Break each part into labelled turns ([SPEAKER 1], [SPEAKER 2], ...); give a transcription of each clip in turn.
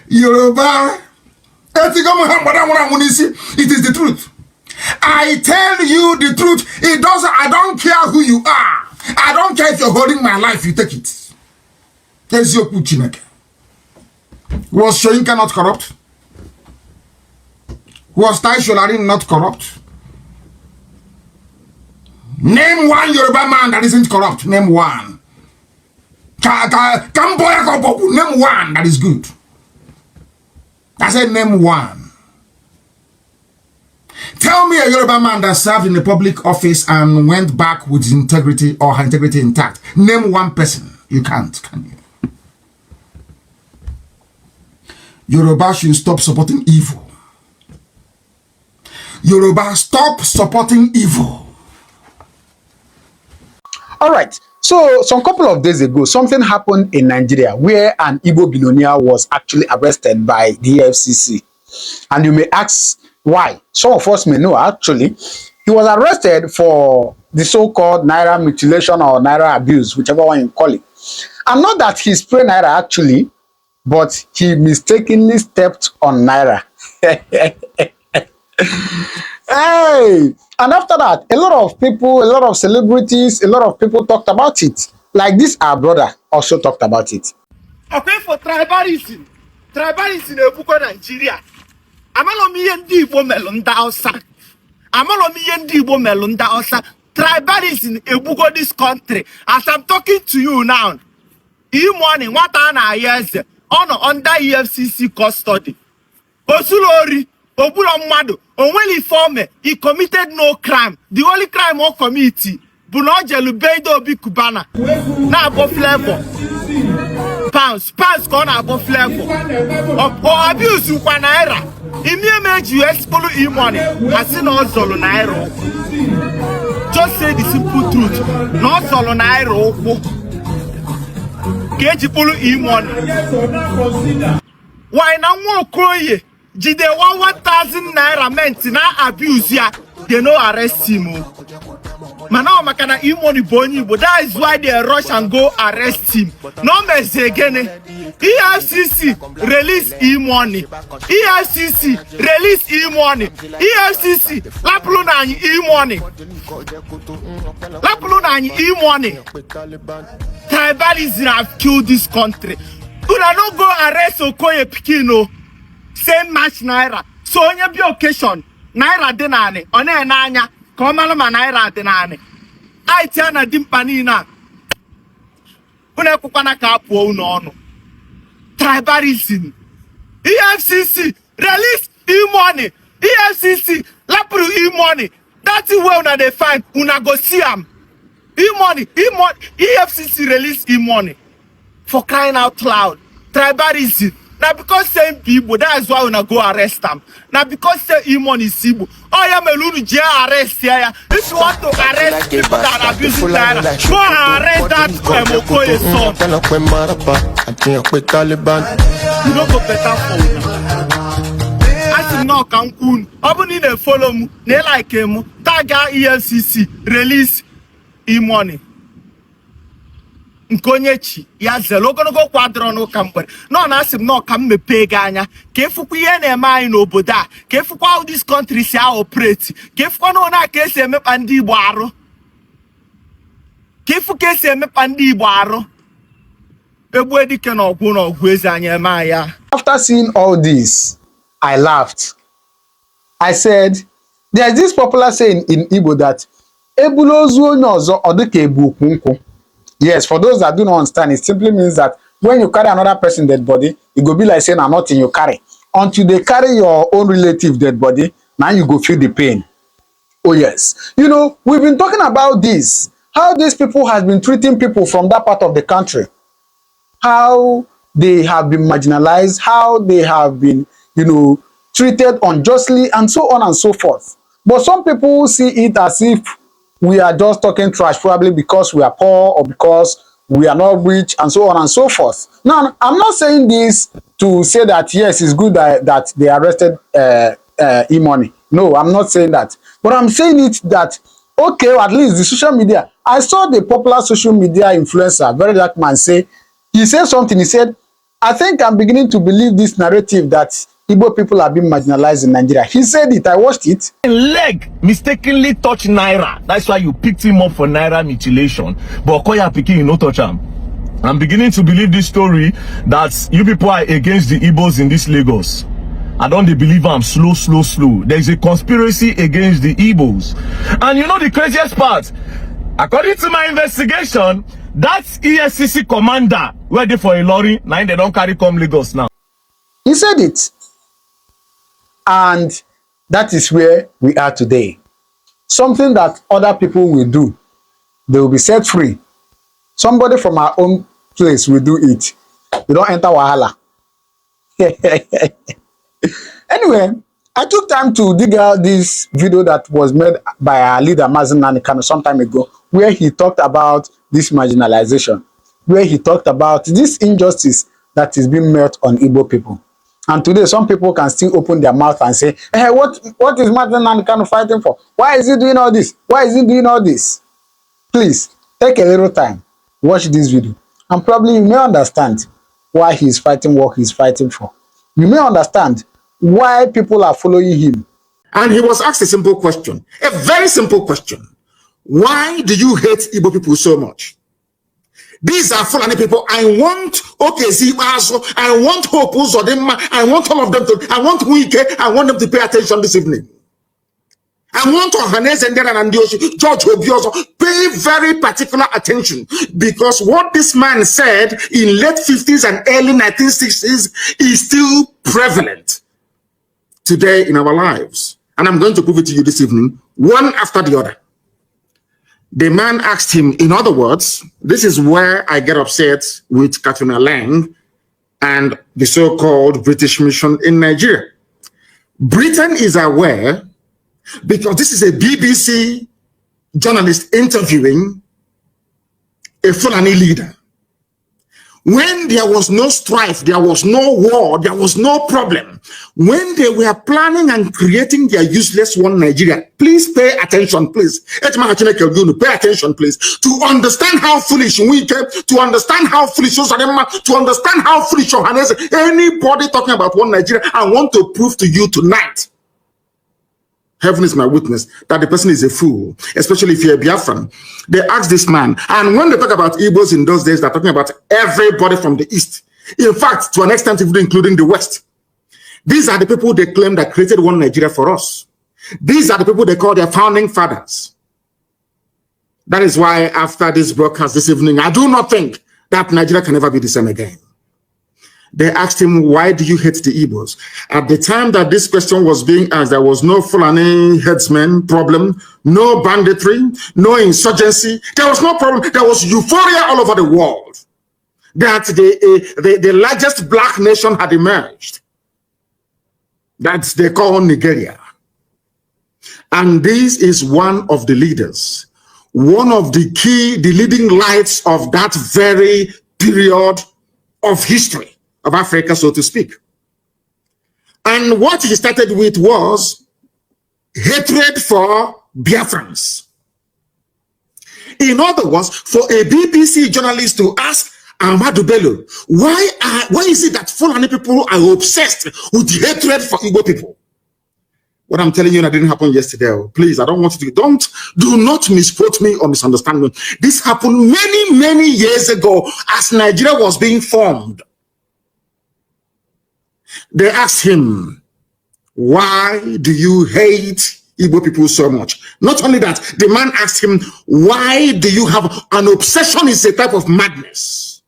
[SPEAKER 1] Yoruba. It is the truth. I tell you the truth. I don't care who you are. I don't care if you're holding my life, you take it. There's your Puchineke. Was Shoyinka not corrupt? Was Tai Sholarin not corrupt? Name one Yoruba man that isn't corrupt. Name one. Name one that is good. I said name one. Tell me a Yoruba man that served in a public office and went back with his integrity or her integrity intact. Name one person. You can't, can you? Yoruba should stop supporting evil. Yoruba, stop supporting evil.
[SPEAKER 2] All right. So, some couple of days ago, something happened in Nigeria where an Igbo billionaire was actually arrested by the FCC. And you may ask why. Some of us may know, actually. He was arrested for the so-called Naira mutilation or Naira abuse, whichever one you call it. And not that he sprayed Naira, actually, but he mistakenly stepped on Naira. Hey! And after that, a lot of people, a lot of celebrities, a lot of people talked about it. Like this, our brother also talked about it.
[SPEAKER 3] Okay, for tribalism. Tribalism in Boko, Nigeria. Amalomi yendi Igbo melunda osa. Amalomi yendi Igbo melunda osa. Tribalism in Boko, this country. As I'm talking to you now, in morning, what are years under EFCC custody? Osulori. Obulo Mado, only former, he committed no crime. The only crime on committee, Bunojelu Beido Obi Kubana. Na above level. Pounds gone above level. Or abuse you for Naira. Immediate US follow e-money. Has seen all Zolo Naira. Just say the simple truth. No Zolo Naira. Keji follow e-money. Why now more kroye? Jide 1,000 naira meant na abuse ya, they no arrest him. Mana makana e-money boni, but that is why they rush and go arrest him. No mess again. EFCC release e-money. EFCC release e-money. EFCC lapuluna e-money. Lapuluna e-money. Tribalism have killed this country. Una no go arrest Okoye Pikino. Same match Naira. So on your occasion, Naira denane, on a nanya, Komalama Naira denane. I tell a dimpanina. Unakupana kapo no. Tribalism. EFCC release e-money. EFCC lapru e-money. That's where una they find una go see am. E-money. EFCC release e-money. For crying out loud. Tribalism. Now because same people, that's why when I go arrest them. Now because say e-money is Igbo. Oh yeah, Melunu jail arrest here. If you want to arrest people that are abusing Naira, go and arrest that Okoye son. You don't go better for you. I should not Cancun. I need to follow me. They like him. Taga EFCC release e-money. Nkonyechi ya zelo ogonogo kwadro no kampere no na asim no kam mepe ganya ka efukwu ihe na-eme anyị n'obodo a ka efukwu how this country si operate ka efukwu no na ka esi emepa ndị Igbo arụ ka efukwu esi emepa ndị Igbo arụ egbu edike na ogwu eze anyị eme ya.
[SPEAKER 2] After seeing all this, I laughed. I said, there's this popular saying in Igbo that ebulozu onye ọzọ ọdịka ebu okwu nkwụ. Yes, for those that do not understand, it simply means that when you carry another person's dead body, it go be like saying, I'm not in your carry. Until they carry your own relative dead body, now you go feel the pain. Oh yes. You know, we've been talking about this, how these people have been treating people from that part of the country, how they have been marginalized, how they have been, you know, treated unjustly, and so on and so forth. But some people see it as if we are just talking trash, probably because we are poor or because we are not rich, and so on and so forth. Now, I'm not saying this to say that, yes, it's good that they arrested e-money. No, I'm not saying that. But I'm saying it that, okay, at least the social media. I saw the popular social media influencer, very dark man, say, he said something. He said, I think I'm beginning to believe this narrative that Igbo people are being marginalized in Nigeria. He said it, I watched it.
[SPEAKER 3] Leg mistakenly touched Naira. That's why you picked him up for Naira mutilation. But Koya picking, you no touch him. I'm beginning to believe this story that you people are against the Igbos in this Lagos. I don't believe I'm slow. There's a conspiracy against the Igbos. And you know the craziest part? According to my investigation, that ESCC commander where they for a lorry, now they don't carry come Lagos now.
[SPEAKER 2] He said it. And that is where we are today. Something that other people will do. They will be set free. Somebody from our own place will do it. We don't enter Wahala. Anyway, I took time to dig out this video that was made by our leader, Nnamdi Kanu, some time ago, where he talked about this marginalization, where he talked about this injustice that is being met on Igbo people. And today, some people can still open their mouth and say, hey, what is Nnamdi Kanu fighting for? Why is he doing all this? Why is he doing all this? Please, take a little time, watch this video, and probably you may understand why he's fighting what he's fighting for. You may understand why people are following him.
[SPEAKER 1] And he was asked a simple question, a very simple question. Why do you hate Igbo people so much? These are Fulani people. I want OKZ, I want Hope Uzodinma, I want all of them to, I want Wike, I want them to pay attention this evening. I want Ohanes and Ndioshi, George Obioso, pay very particular attention, because what this man said in late 50s and early 1960s is still prevalent today in our lives. And I'm going to prove it to you this evening, one after the other. The man asked him, in other words, this is where I get upset with Katrina Lang and the so-called British mission in Nigeria. Britain is aware, because this is a BBC journalist interviewing a Fulani leader. When there was no strife, there was no war, there was no problem. When they were planning and creating their useless one Nigeria, please pay attention, please. Pay attention, please, to understand how foolish we came, to understand how foolish to understand how foolish anybody talking about one Nigeria. I want to prove to you tonight, heaven is my witness, that the person is a fool, especially if you're a Biafran. They asked this man, and when they talk about Igbos in those days, they're talking about everybody from the East. In fact, to an extent, even including the West. These are the people they claim that created one Nigeria for us. These are the people they call their founding fathers. That is why after this broadcast this evening, I do not think that Nigeria can ever be the same again. They asked him, why do you hate the Igbos? At the time that this question was being asked, there was no Fulani headsman problem, no banditry, no insurgency. There was no problem. There was euphoria all over the world that the largest black nation had emerged. That they call Nigeria. And this is one of the leaders, one of the leading lights of that very period of history of Africa, so to speak. And what he started with was hatred for Biafrans. In other words, for a BBC journalist to ask Ahmadu Bello, why is it that Fulani people are obsessed with hatred for Igbo people? What I'm telling you that didn't happen yesterday. Please, I don't want you to, do not misquote me or misunderstand me. This happened many years ago as Nigeria was being formed. They asked him, why do you hate Igbo people so much? Not only that, the man asked him, why do you have an obsession? Is a type of madness.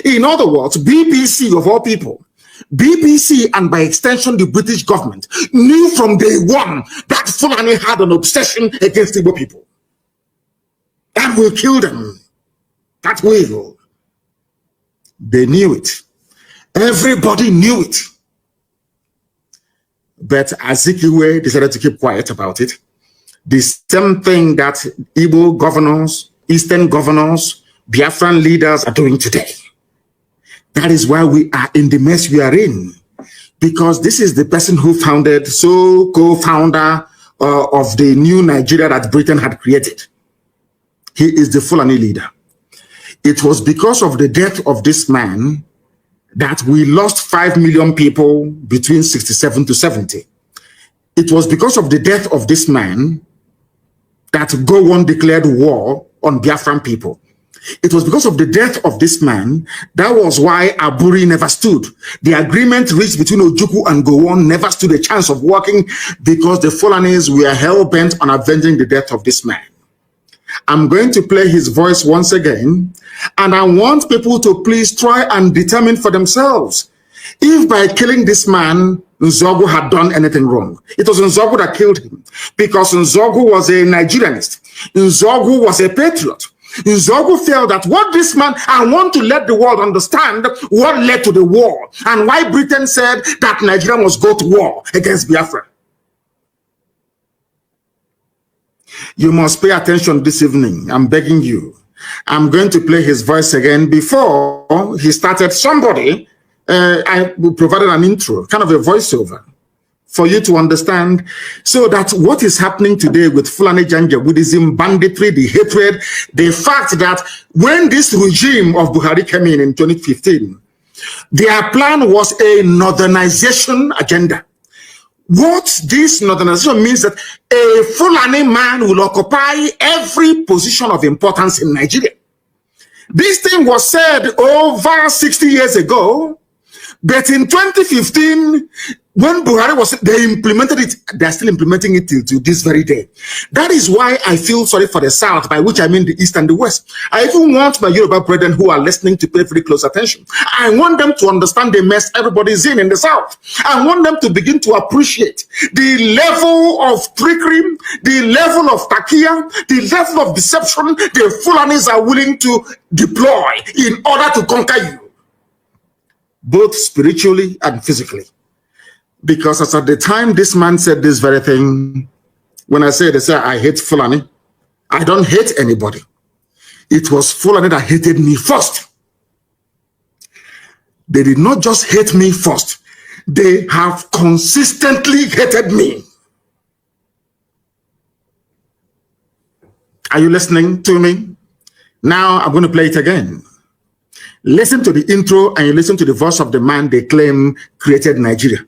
[SPEAKER 1] In other words, BBC of all people, BBC and by extension the British government knew from day one that Fulani had an obsession against Igbo people. That will kill them. That will. They knew it. Everybody knew it. But Azikiwe decided to keep quiet about it. The same thing that Igbo governors, Eastern governors, Biafran leaders are doing today. That is why we are in the mess we are in. Because this is the person who founded, co-founder of the new Nigeria that Britain had created. He is the Fulani leader. It was because of the death of this man that we lost 5 million people between 67 to 70. It was because of the death of this man that Gowon declared war on Biafran people. It was because of the death of this man. That was why Aburi never stood. The agreement reached between Ojukwu and Gowon never stood a chance of working because the Fulanis were hell-bent on avenging the death of this man. I'm going to play his voice once again, and I want people to please try and determine for themselves if by killing this man, Nzogu had done anything wrong. It was Nzogu that killed him because Nzogu was a Nigerianist. Nzogu was a patriot. Nzogu felt that what this man, I want to let the world understand what led to the war and why Britain said that Nigeria must go to war against Biafra. You must pay attention this evening. I'm begging you. I'm going to play his voice again. Before he started, I provided an intro, kind of a voiceover, for you to understand, so that what is happening today with Fulani Janjaweedism, banditry, the hatred, the fact that when this regime of Buhari came in 2015, their plan was a Northernization agenda. What this Northernization means that a Fulani man will occupy every position of importance in Nigeria. This thing was said over 60 years ago, but in 2015, when Buhari was, they implemented it, they're still implementing it till this very day. That is why I feel sorry for the South, by which I mean the East and the West. I even want my Yoruba brethren who are listening to pay very close attention. I want them to understand the mess everybody's in the South. I want them to begin to appreciate the level of trickery, the level of takia, the level of deception the Fulanis are willing to deploy in order to conquer you, both spiritually and physically. Because as at the time this man said this very thing, when they say I hate Fulani, I don't hate anybody. It was Fulani that hated me first. They did not just hate me first. They have consistently hated me. Are you listening to me? Now I'm going to play it again. Listen to the intro and you listen to the voice of the man they claim created Nigeria.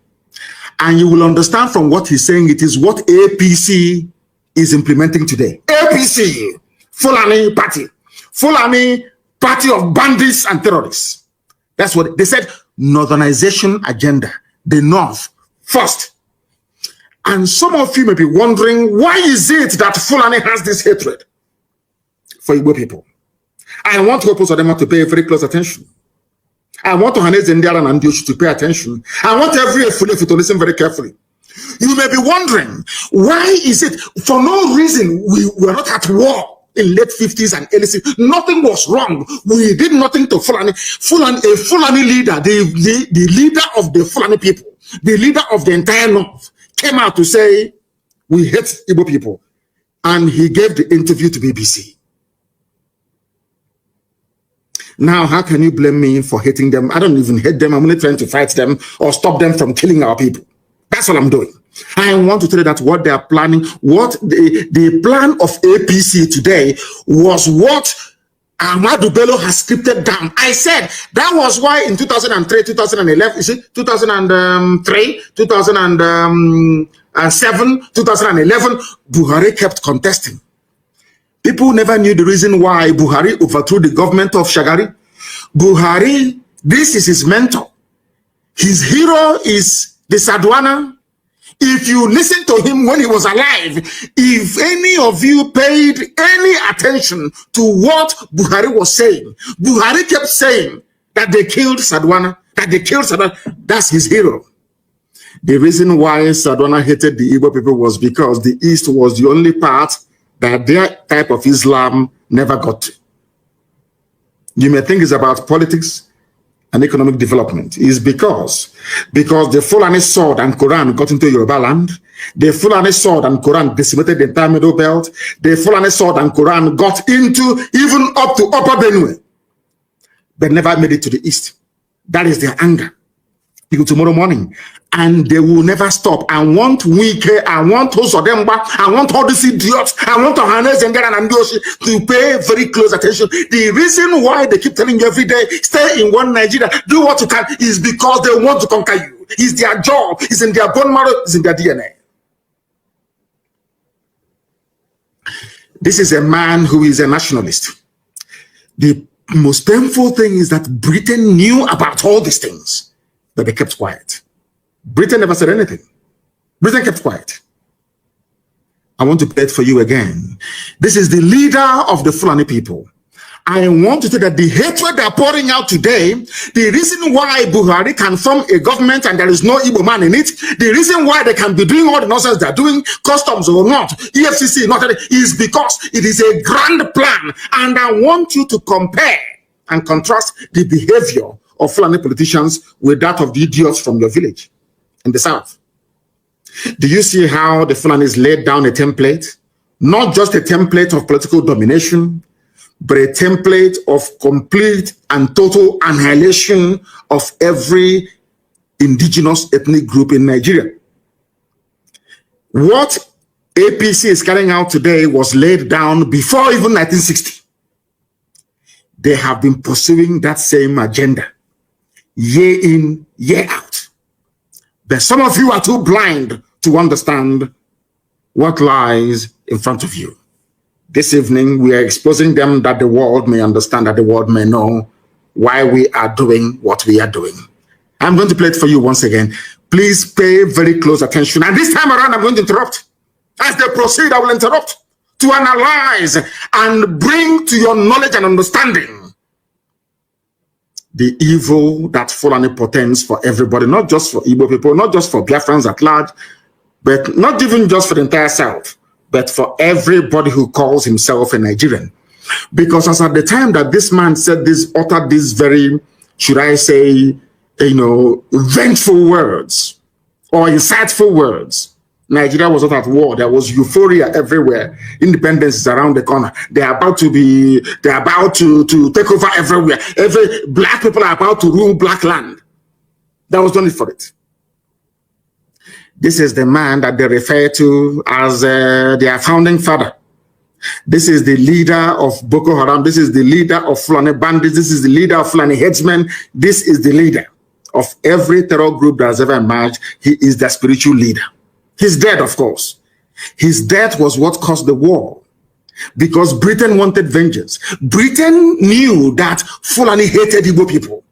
[SPEAKER 1] And you will understand from what he's saying, it is what APC is implementing today. APC, Fulani Party. Fulani Party of bandits and terrorists. That's what they said. Northernization agenda. The North first. And some of you may be wondering, why is it that Fulani has this hatred for Igbo people? I want Hopo Sodema to pay very close attention. I want Ohanes Ndiara and Ndiochu to pay attention. I want every Efulefu to listen very carefully. You may be wondering, why is it, for no reason, we were not at war in late 50s and early 60s. Nothing was wrong. We did nothing to Fulani. A Fulani leader, the leader of the Fulani people, the leader of the entire North, came out to say, we hate Igbo people. And he gave the interview to BBC. Now, how can you blame me for hating them? I don't even hate them. I'm only trying to fight them or stop them from killing our people. That's what I'm doing. I want to tell you that what they are planning, what the plan of APC today was what Ahmadu Bello has scripted down. I said that was why in 2003, 2011, you see, 2003, 2007, 2011, Buhari kept contesting. People never knew the reason why Buhari overthrew the government of Shagari. Buhari, this is his mentor. His hero is the Sardauna. If you listen to him when he was alive, if any of you paid any attention to what Buhari was saying, Buhari kept saying that they killed Sardauna, that they killed Sardauna. That's his hero. The reason why Sardauna hated the Igbo people was because the East was the only part that their type of Islam never got to. You may think it's about politics and economic development. It's because the Fulani sword and Quran got into Yoruba land. The Fulani sword and Quran decimated the entire Middle Belt. The Fulani sword and Quran got into even up to Upper Benue, but never made it to the East. That is their anger. till tomorrow morning, and they will never stop. I want Wike, I want Osodemba, I want all these idiots, I want Ohanes and Ndosi to pay very close attention. The reason why they keep telling you every day, stay in one Nigeria, do what you can, is because they want to conquer you. It's their job, it's in their bone marrow, it's in their DNA. This is a man who is a nationalist. The most painful thing is that Britain knew about all these things, but they kept quiet. Britain never said anything. Britain kept quiet. I want to play it for you again. This is the leader of the Fulani people. I want to say that the hatred they are pouring out today, the reason why Buhari can form a government and there is no Igbo man in it, the reason why they can be doing all the nonsense they are doing, customs or not, EFCC not, is because it is a grand plan. And I want you to compare and contrast the behavior of Fulani politicians with that of the idiots from your village in the south. Do you see how the Fulanis laid down a template? Not just a template of political domination, but a template of complete and total annihilation of every indigenous ethnic group in Nigeria. What APC is carrying out today was laid down before even 1960. They have been pursuing that same agenda, year in, year out. But some of you are too blind to understand what lies in front of you. This evening, we are exposing them that the world may understand, that the world may know why we are doing what we are doing. I'm going to play it for you once again. Please pay very close attention. And this time around, I'm going to interrupt. As they proceed, I will interrupt to analyze and bring to your knowledge and understanding the evil that Fulani portends for everybody, not just for Igbo people, not just for Biafrans at large, but not even just for the entire South, but for everybody who calls himself a Nigerian. Because as at the time that this man said this, uttered these very, should I say, vengeful words or insightful words, Nigeria was not at war. There was euphoria everywhere. Independence is around the corner. They're about to take over everywhere. Every black people are about to rule black land. That was done it for it. This is the man that they refer to as their founding father. This is the leader of Boko Haram. This is the leader of Fulani bandits. This is the leader of Fulani headsmen. This is the leader of every terror group that has ever emerged. He is the spiritual leader. He's dead, of course. His death was what caused the war, because Britain wanted vengeance. Britain knew that Fulani hated Igbo people,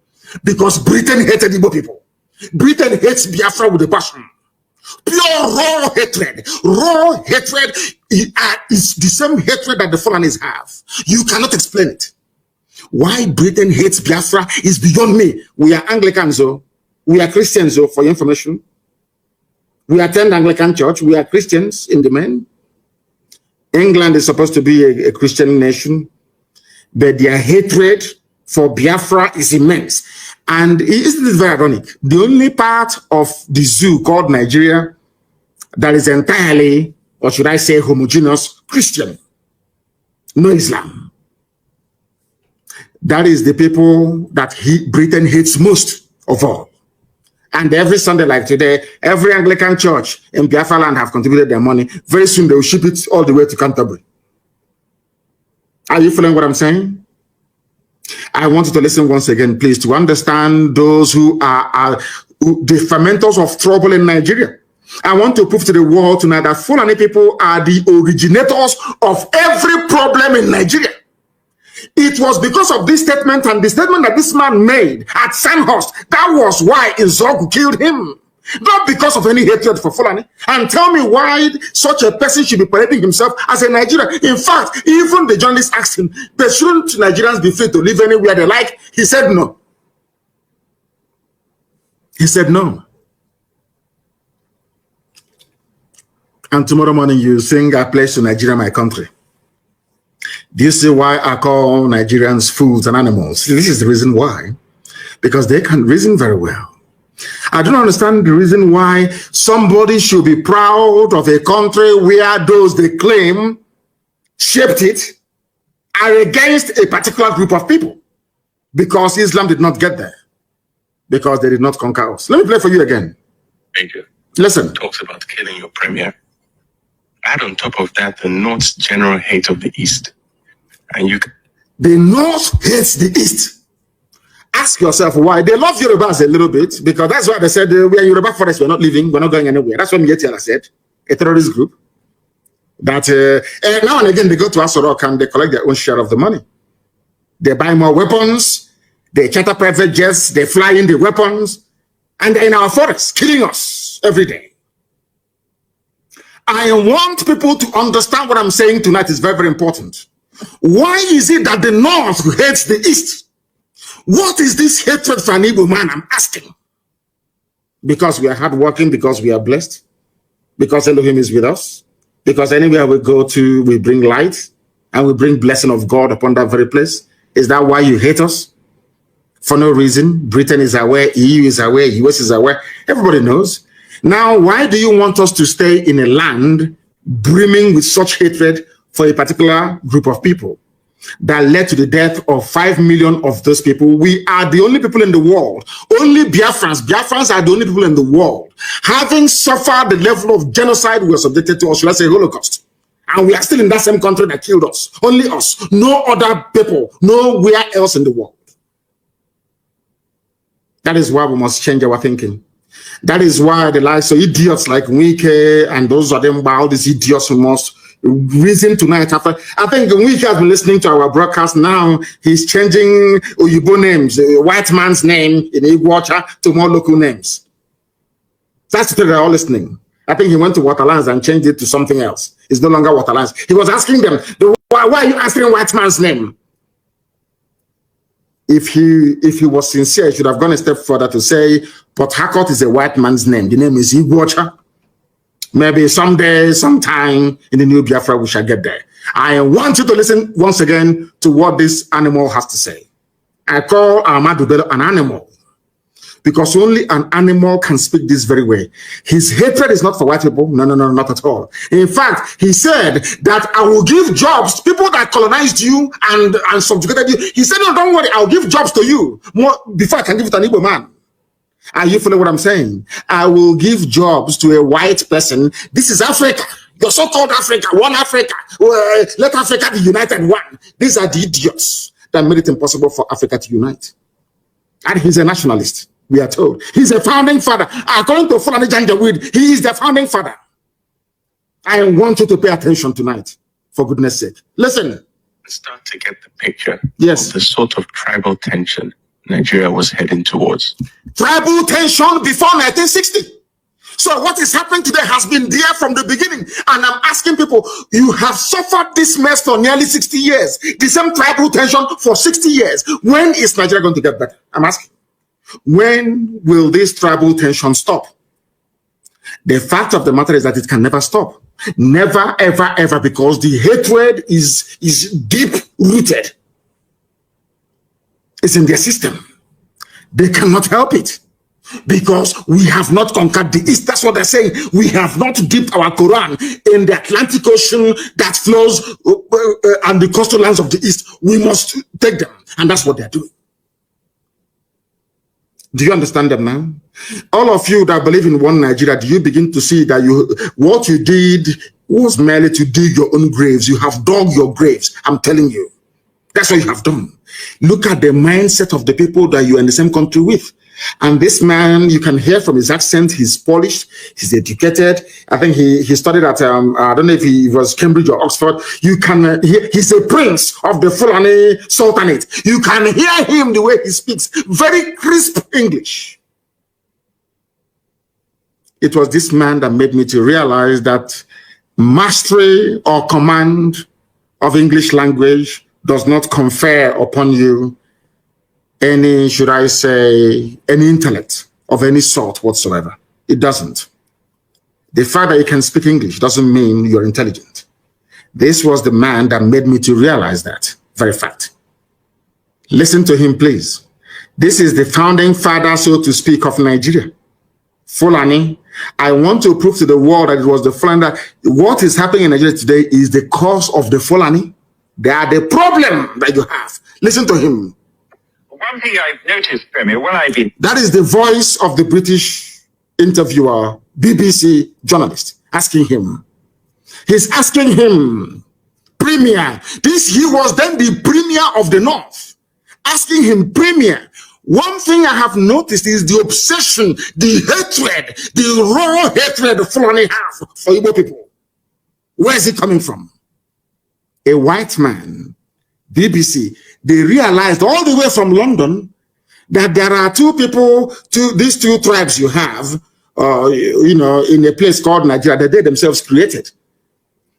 [SPEAKER 1] because Britain hated Igbo people. Britain hates Biafra with a passion. Pure raw hatred. Raw hatred is the same hatred that the Fulanis have. You cannot explain it. Why Britain hates Biafra is beyond me. We are Anglicans, though. We are Christians, though, for your information. We attend Anglican church. We are Christians in the main. England is supposed to be a Christian nation, but their hatred for Biafra is immense. And isn't it very ironic? The only part of the zoo called Nigeria that is entirely, or should I say, homogeneous Christian, no Islam. That is the people that Britain hates most of all. And every Sunday like today, every Anglican church in Biafra land have contributed their money. Very soon they will ship it all the way to Canterbury. Are you following what I'm saying? I want you to listen once again, please, to understand those who are the fermenters of trouble in Nigeria. I want to prove to the world tonight that Fulani people are the originators of every problem in Nigeria. It was because of this statement and the statement that this man made at Sandhurst. That was why Izogu killed him. Not because of any hatred for Fulani. And tell me why such a person should be parading himself as a Nigerian. In fact, even the journalist asked him, but shouldn't Nigerians be free to live anywhere they like? He said no. He said no. And tomorrow morning you sing, I pledge to Nigeria, my country. Do you see why I call Nigerians fools and animals? This is the reason why. Because they can reason very well. I don't understand the reason why somebody should be proud of a country where those they claim shaped it are against a particular group of people, because Islam did not get there. because they did not conquer us. Let me play for you again.
[SPEAKER 4] Major
[SPEAKER 1] Listen.
[SPEAKER 4] talks about killing your premier. Add on top of that the North's general hate of the East. And you
[SPEAKER 1] The North hates the East. Ask yourself why. They love Yorubas a little bit, because that's why they said we are Yoruba forest, we're not leaving, we're not going anywhere. That's what Mietiala said, a terrorist group. That and now and again they go to Asorok and they collect their own share of the money. They buy more weapons, they charter private jets, they fly in the weapons, and they're in our forests, killing us every day. I want people to understand what I'm saying tonight is very, very important. Why is it that the North hates the East? What is this hatred for an Igbo man? I'm asking. Because we are hardworking, because we are blessed, because Elohim is with us, because anywhere we go to, we bring light, and we bring blessing of God upon that very place. Is that why you hate us? For no reason. Britain is aware, EU is aware, US is aware. Everybody knows. Now, why do you want us to stay in a land brimming with such hatred for a particular group of people that led to the death of 5 million of those people? We are the only people in the world, only Biafrans are the only people in the world having suffered the level of genocide we were subjected to, or should I say Holocaust. And we are still in that same country that killed us. Only us. No other people. Nowhere else in the world. That is why we must change our thinking. That is why the likes of idiots like Wike and those of them, all these idiots who must reason tonight. After I think Wike has been listening to our broadcast now. He's changing Oyibo names, a white man's name in Igbo to more local names. That's what they're all listening. I think he went to Waterlands and changed it to something else. It's no longer Waterlands. He was asking them, why are you answering white man's name? If he was sincere, he should have gone a step further to say, Port Harcourt is a white man's name. The name is Igbo. Maybe someday, sometime in the new Biafra, we shall get there. I want you to listen once again to what this animal has to say. I call Ahmadu Bello an animal, because only an animal can speak this very way. His hatred is not for white people. No, not at all. In fact, he said that I will give jobs to people that colonized you and subjugated you. He said, no, don't worry, I'll give jobs to you more before I can give it to an Igbo man. Are you following what I'm saying? I will give jobs to a white person. This is Africa. Your so-called Africa, one Africa. Let Africa be united one. These are the idiots that made it impossible for Africa to unite. And he's a nationalist. We are told he's a founding father. According to Fulani Janjaweed, he is the founding father. I want you to pay attention tonight, for goodness sake. Listen.
[SPEAKER 4] Start to get the picture
[SPEAKER 1] yes.
[SPEAKER 4] of the sort of tribal tension Nigeria was heading towards.
[SPEAKER 1] Tribal tension before 1960. So what is happening today has been there from the beginning. And I'm asking people, you have suffered this mess for nearly 60 years. The same tribal tension for 60 years. When is Nigeria going to get better? I'm asking. When will this tribal tension stop? The fact of the matter is that it can never stop. Never, ever, ever, because the hatred is deep rooted. It's in their system. They cannot help it because we have not conquered the East. That's what they're saying. We have not dipped our Quran in the Atlantic Ocean that flows and the coastal lands of the East. We must take them. And that's what they're doing. Do you understand them now? All of you that believe in one Nigeria, do you begin to see that what you did was merely to dig your own graves? You have dug your graves. I'm telling you. That's what you have done. Look at the mindset of the people that you are in the same country with. And this man, you can hear from his accent, he's polished, he's educated. I think he studied at, I don't know if he was Cambridge or Oxford. You can hear, he's a prince of the Fulani Sultanate. You can hear him the way he speaks. Very crisp English. It was this man that made me to realize that mastery or command of English language does not confer upon you any, should I say, any intellect of any sort whatsoever. It doesn't. The fact that you can speak English doesn't mean you're intelligent. This was the man that made me to realize that very fact. Listen to him, please. This is the founding father, so to speak, of Nigeria. Fulani. I want to prove to the world that it was the Fulani. That what is happening in Nigeria today is the cause of the Fulani. They are the problem that you have. Listen to him.
[SPEAKER 4] one thing I've noticed, Premier, when I've been...
[SPEAKER 1] That is the voice of the British interviewer, BBC journalist, asking him. He's asking him, Premier, he was then the Premier of the North, asking him, Premier, one thing I have noticed is the obsession, the hatred, the raw hatred Fulani have for Igbo people. Where is it coming from? A white man, BBC, they realized all the way from London that there are these two tribes you have, in a place called Nigeria that they themselves created.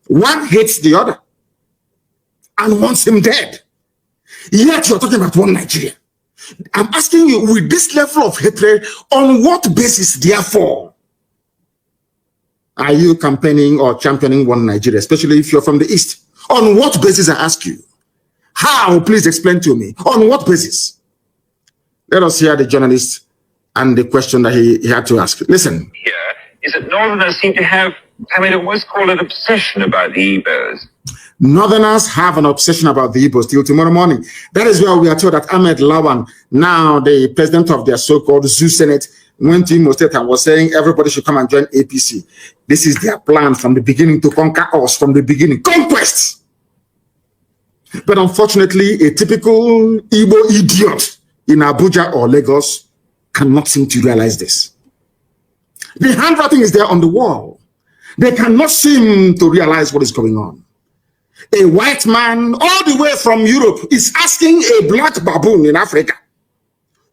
[SPEAKER 1] One hates the other and wants him dead. Yet you're talking about one Nigeria. I'm asking you, with this level of hatred, on what basis, therefore, are you campaigning or championing one Nigeria, especially if you're from the East? On what basis, I ask you? How? Please explain to me. On what basis? Let us hear the journalist and the question that he had to ask. Listen.
[SPEAKER 4] Here is that Northerners seem to have, I almost call it obsession about the Igbos.
[SPEAKER 1] Northerners have an obsession about the Igbos till tomorrow morning. That is why we are told that Ahmed Lawan, now the president of their so-called Zoo Senate, went to Imo State and was saying everybody should come and join APC. This is their plan from the beginning to conquer us from the beginning. Conquest! But unfortunately, a typical Igbo idiot in Abuja or Lagos cannot seem to realize this. The handwriting is there on the wall. They cannot seem to realize what is going on. A white man all the way from Europe is asking a black baboon in Africa,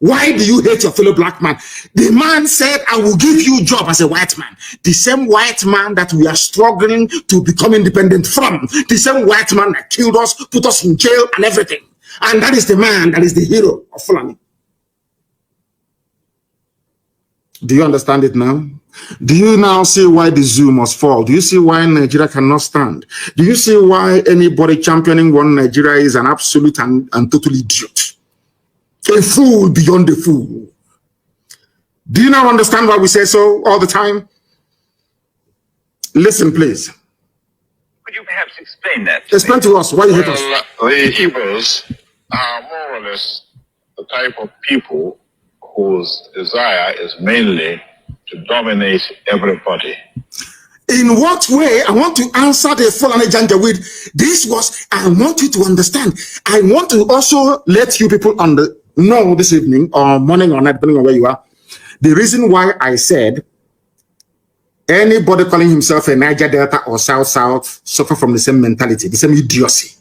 [SPEAKER 1] why do you hate your fellow black man? The man said, I will give you a job as a white man. The same white man that we are struggling to become independent from. The same white man that killed us, put us in jail and everything. And that is the man that is the hero of Fulani. Do you understand it now? Do you now see why the zoo must fall? Do you see why Nigeria cannot stand? Do you see why anybody championing one Nigeria is an absolute and total idiot? A fool beyond a fool. Do you now understand why we say so all the time? Listen, please.
[SPEAKER 4] Could you perhaps explain that?
[SPEAKER 1] Explain to us why you hate us.
[SPEAKER 5] The Igbos are more or less the type of people whose desire is mainly to dominate everybody.
[SPEAKER 1] In what way? I want to answer the Fulani Janjaweed. This was, I want you to understand. I want to also let you people know this evening or morning or night, depending on where you are, the reason why I said anybody calling himself a Niger Delta or South suffer from the same mentality, the same idiocy.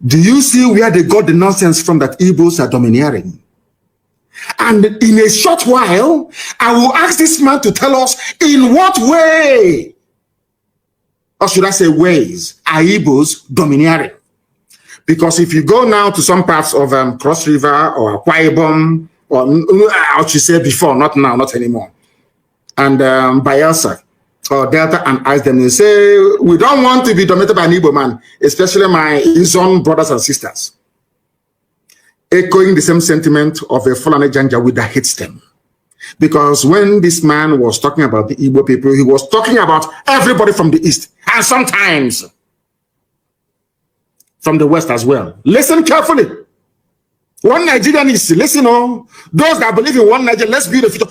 [SPEAKER 1] Do you see where they got the nonsense from that Igbos are domineering? And in a short while, I will ask this man to tell us in what way, or should I say ways, are Igbos domineering? Because if you go now to some parts of Cross River or Akwa Ibom, or I should say before, not now, not anymore, and Bayelsa or Delta, and ask them, they say, we don't want to be dominated by an Igbo man, especially his own brothers and sisters. Echoing the same sentiment of a Fulani Janjaweed that hates them. Because when this man was talking about the Igbo people, he was talking about everybody from the East, and sometimes from the West as well. Listen carefully. One Nigerian is, listen, those that believe in one Nigeria, let's build a future.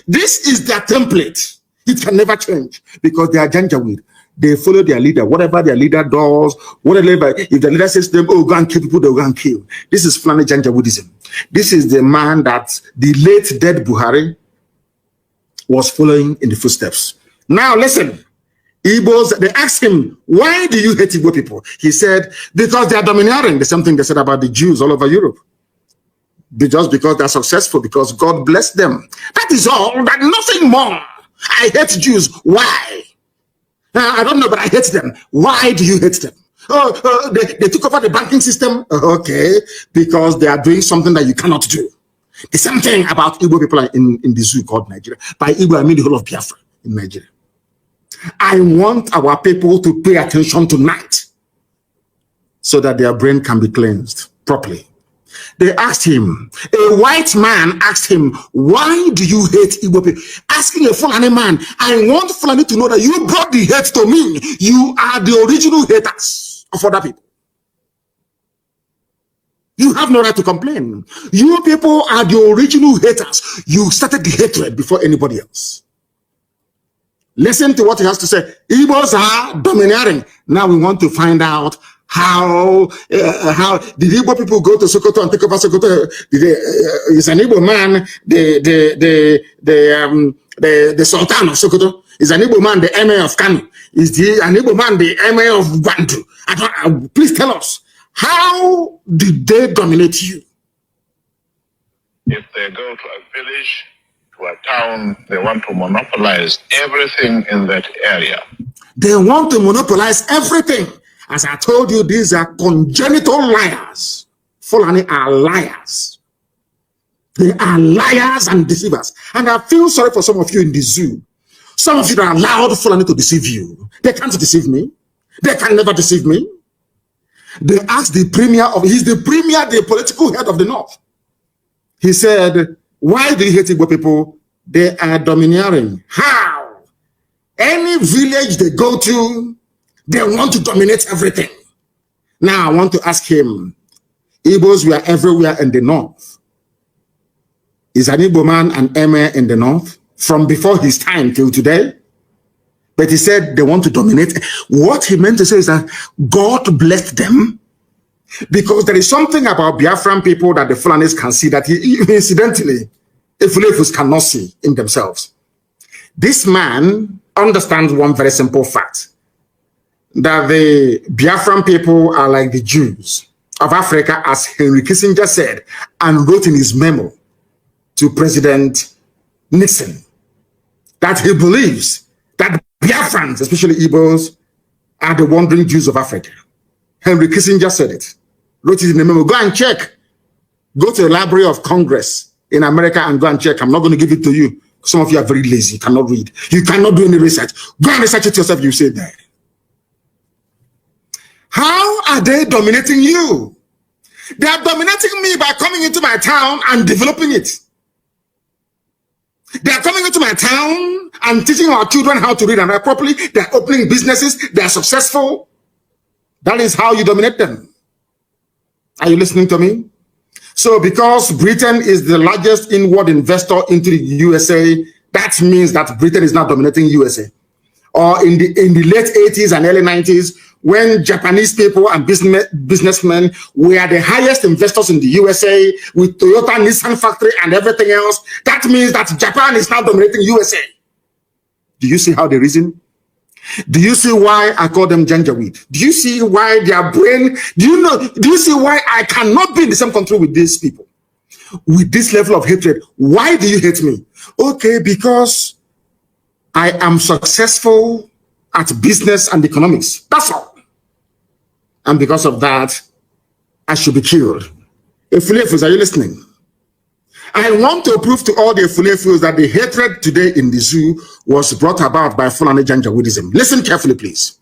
[SPEAKER 1] This is their template. It can never change because they are Janjaweed. They follow their leader, whatever their leader does, whatever. If the leader says to them, oh, go and kill people, they'll go and kill. This is Fulani Janjaweedism. This is the man that the late dead Buhari was following in the footsteps. Now, listen. Igbos, they asked him, why do you hate Igbo people? He said, because they are domineering. The same thing they said about the Jews all over Europe. Just because they're successful, because God blessed them. That is all, that nothing more. I hate Jews. Why? I don't know, but I hate them. Why do you hate them? They took over the banking system. Okay, because they are doing something that you cannot do. The same thing about Igbo people in the zoo called Nigeria. By Igbo, I mean the whole of Biafra in Nigeria. I want our people to pay attention tonight so that their brain can be cleansed properly. They asked him, a white man asked him, why do you hate Igbo people? Asking a Fulani man, I want Fulani to know that you brought the hate to me. You are the original haters of other people. You have no right to complain. You people are the original haters. You started the hatred before anybody else. Listen to what he has to say. Igbos are domineering. Now we want to find out how did Igbo people go to Sokoto and take over Sokoto? Is an Igbo man the Sultan of Sokoto? Is an Igbo man the Emir of Kanu? Is an Igbo man the Emir of Bantu? Please tell us, how did they dominate you?
[SPEAKER 5] If they go to a village, to a town, they want to monopolize everything in that area.
[SPEAKER 1] They want to monopolize everything. As I told you, these are congenital liars. Fulani are liars. They are liars and deceivers. And I feel sorry for some of you in the zoo. Some of you that allowed Fulani to deceive you. They can't deceive me. They can never deceive me. They asked the premier he's the premier, the political head of the North. He said, why do you hate Igbo people? They are domineering. How? Any village they go to, they want to dominate everything. Now I want to ask him, Igbos were everywhere in the North. Is an Igbo man an emir in the North from before his time till today? But he said they want to dominate. What he meant to say is that God blessed them, because there is something about Biafran people that the Fulanis can see that incidentally, the Fulefus cannot see in themselves. This man understands one very simple fact, that the Biafran people are like the Jews of Africa, as Henry Kissinger said and wrote in his memo to President Nixon, that he believes that Biafrans, especially Igbos, are the wandering Jews of Africa. Henry Kissinger said it, wrote it in the memo. Go and check. Go to the Library of Congress in America and go and check. I'm not going to give it to you. Some of you are very lazy. You cannot read. You cannot do any research. Go and research it yourself. You say that. How are they dominating you? They are dominating me by coming into my town and developing it. They are coming into my town and teaching our children how to read and write properly. They are opening businesses. They are successful. That is how you dominate them. Are you listening to me? So because Britain is the largest inward investor into the USA, that means that Britain is now dominating USA. Or in the late 80s and early 90s, when Japanese people and businessmen were the highest investors in the USA with Toyota, Nissan factory and everything else, that means that Japan is now dominating USA. Do you see how they reason? Do you see why I call them janjaweed? Do you see why their brain, do you see why I cannot be in the same country with these people? With this level of hatred. Why do you hate me? Okay, because I am successful at business and economics. That's all. And because of that, I should be killed. Efulefus, are you listening? I want to prove to all the Efulefus that the hatred today in the zoo was brought about by Fulani Janjaweedism. Listen carefully, please.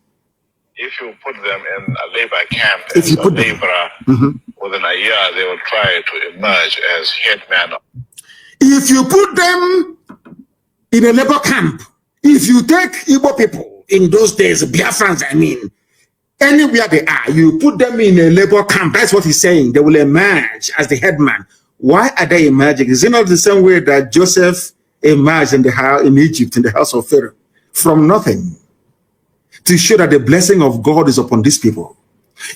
[SPEAKER 5] If you put them in a labor camp,
[SPEAKER 1] If you put them,
[SPEAKER 5] within a year, they will try to emerge as headman.
[SPEAKER 1] If you put them in a labor camp, if you take Igbo people in those days, Biafrans, I mean, anywhere they are, you put them in a labor camp, that's what he's saying, they will emerge as the headman. Why are they emerging? Is it not the same way that Joseph emerged in Egypt, in the house of Pharaoh, from nothing, to show that the blessing of God is upon these people?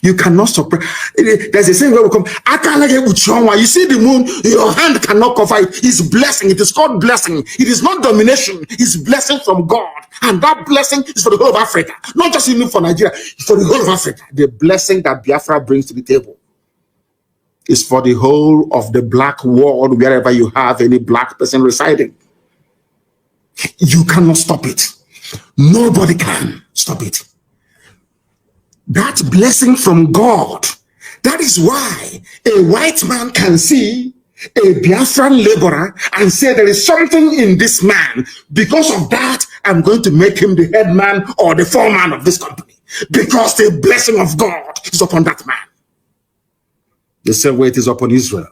[SPEAKER 1] You cannot suppress. There's a saying where we come. You see the moon, your hand cannot cover it. It's blessing. It is called blessing. It is not domination. It's blessing from God. And that blessing is for the whole of Africa. Not just even for Nigeria, for the whole of Africa. The blessing that Biafra brings to the table is for the whole of the black world, wherever you have any black person residing. You cannot stop it. Nobody can stop it. That blessing from God. That is why a white man can see a Biafran laborer and say there is something in this man. Because of that, I'm going to make him the head man or the foreman of this company. Because the blessing of God is upon that man. The same way it is upon Israel.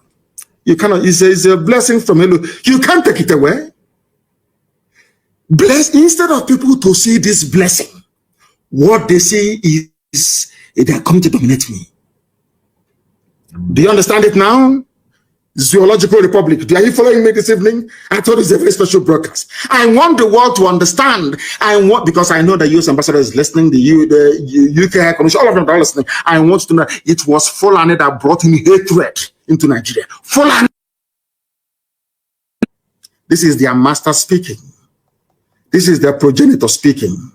[SPEAKER 1] You cannot, it's a blessing from Elohim. You can't take it away. Instead of people to see this blessing, what they see is they are coming to dominate me. Do you understand it now? Zoological Republic. Are you following me this evening? I thought it's a very special broadcast. I want the world to understand. Because I know the US ambassador is listening, the UK High Commission, all of them are listening. I want to know it was Fulani that brought in hatred into Nigeria. Fulani. This is their master speaking. This is their progenitor speaking.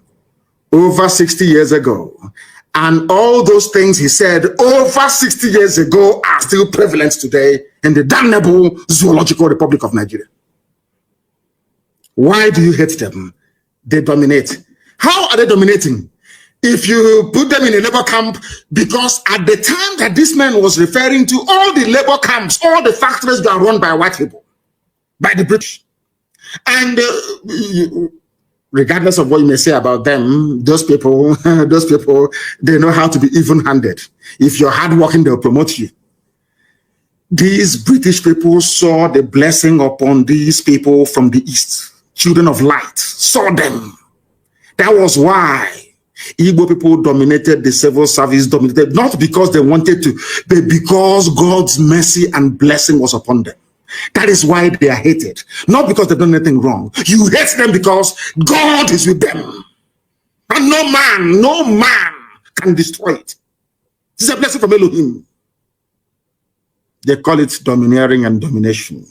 [SPEAKER 1] Over 60 years ago. And all those things he said over 60 years ago are still prevalent today in the damnable Zoological Republic of Nigeria. Why do you hate them? They dominate. How are they dominating? If you put them in a labor camp, because at the time that this man was referring to, all the labor camps, all the factories were run by white people, by the British. And regardless of what you may say about them, those people, they know how to be even-handed. If you're hardworking, they'll promote you. These British people saw the blessing upon these people from the East. Children of light saw them. That was why Igbo people dominated the civil service, not because they wanted to, but because God's mercy and blessing was upon them. That is why they are hated. Not because they've done anything wrong. You hate them because God is with them. And no man can destroy it. This is a blessing from Elohim. They call it domineering and domination.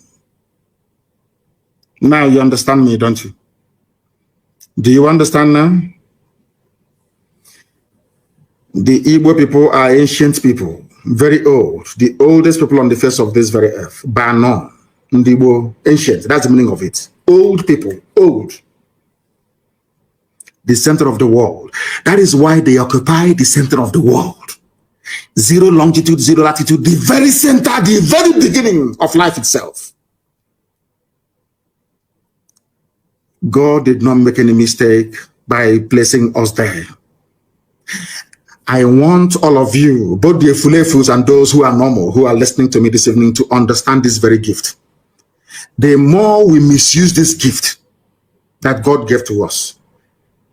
[SPEAKER 1] Now you understand me, don't you? Do you understand now? The Igbo people are ancient people. Very old, the oldest people on the face of this very earth. Bano, Igbo, ancient, that's the meaning of it. Old people, old. The center of the world. That is why they occupy the center of the world. Zero longitude, zero latitude, the very center, the very beginning of life itself. God did not make any mistake by placing us there. I want all of you, both the Efulefus and those who are normal, who are listening to me this evening, to understand this very gift. The more we misuse this gift that God gave to us,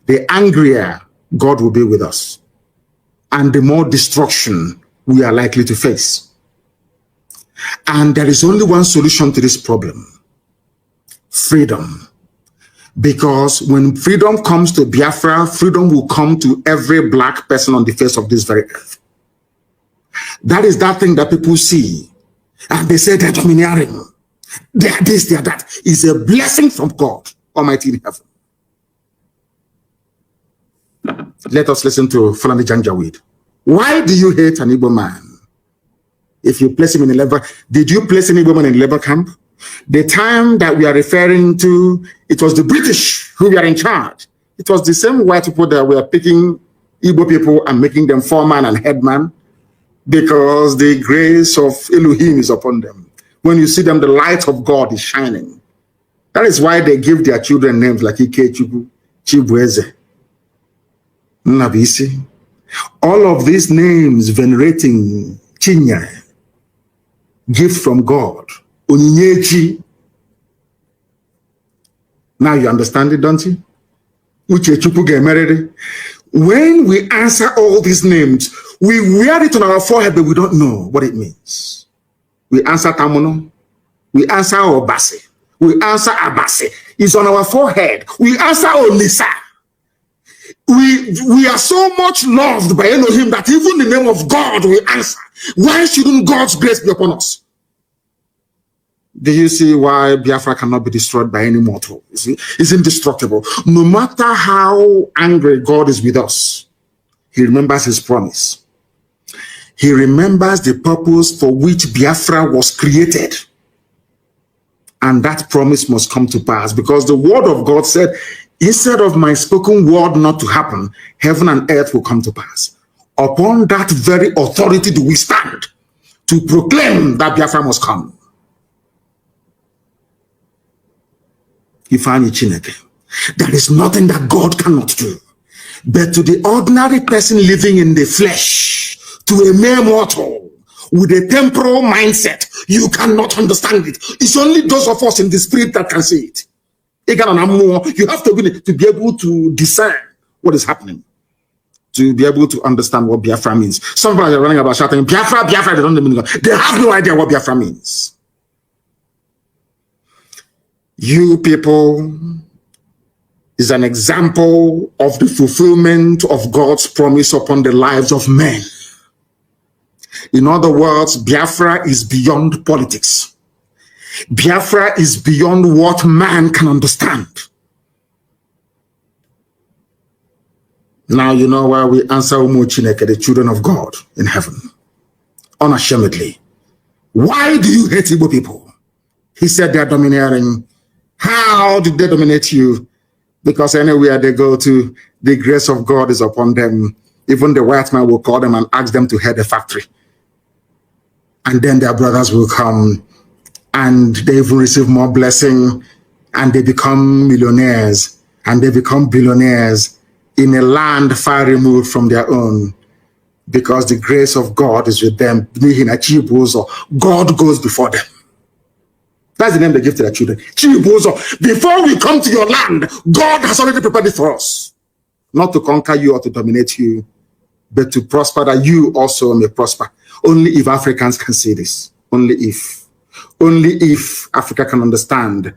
[SPEAKER 1] the angrier God will be with us, and the more destruction we are likely to face. And there is only one solution to this problem: freedom. Because when freedom comes to Biafra, freedom will come to every black person on the face of this very earth. That is that thing that people see. And they say they're domineering. They are this, they are that. It's a blessing from God Almighty in heaven. Let us listen to Fulani Janjaweed. Why do you hate an Igbo man? If you place him in a labor, did you place an Igbo man in a labor camp? The time that we are referring to, it was the British who were in charge. It was the same white people that were picking Igbo people and making them foreman and headman, because the grace of Elohim is upon them. When you see them, the light of God is shining. That is why they give their children names like Ikechukwu, Chibueze, Nnabisi. All of these names venerating Chinya, gift from God. Onyinyechi. Now you understand it, don't you? When we answer all these names, we wear it on our forehead, but we don't know what it means. We answer Tamuno, we answer Obase, we answer Abase. It's on our forehead. We answer Olisa. We are so much loved by Elohim that even the name of God we answer. Why shouldn't God's grace be upon us? Do you see why Biafra cannot be destroyed by any mortal? You see, it's indestructible. No matter how angry God is with us, he remembers his promise. He remembers the purpose for which Biafra was created. And that promise must come to pass, because the word of God said, instead of my spoken word not to happen, heaven and earth will come to pass. Upon that very authority do we stand to proclaim that Biafra must come. There is nothing that God cannot do. But to the ordinary person living in the flesh, to a mere mortal with a temporal mindset, you cannot understand it. It's only those of us in the spirit that can see it. You have to be able to discern what is happening. to be able to understand what Biafra means. Some people are running about shouting, Biafra, Biafra, they don't mean God. They have no idea what Biafra means. You people is an example of the fulfillment of God's promise upon the lives of men. In other words, Biafra is beyond politics. Biafra is beyond what man can understand. Now you know why we answer Umu Chineke, the children of God in heaven, unashamedly. Why do you hate Igbo people? He said they are domineering. How did they dominate you? Because anywhere they go to, the grace of God is upon them. Even the white man will call them and ask them to head the factory. And then their brothers will come and they even receive more blessing and they become millionaires and they become billionaires in a land far removed from their own, because the grace of God is with them. God goes before them. That's the name they give to their children. Before we come to your land, God has already prepared it for us. Not to conquer you or to dominate you, but to prosper, that you also may prosper. Only if Africans can see this. Only if. Only if Africa can understand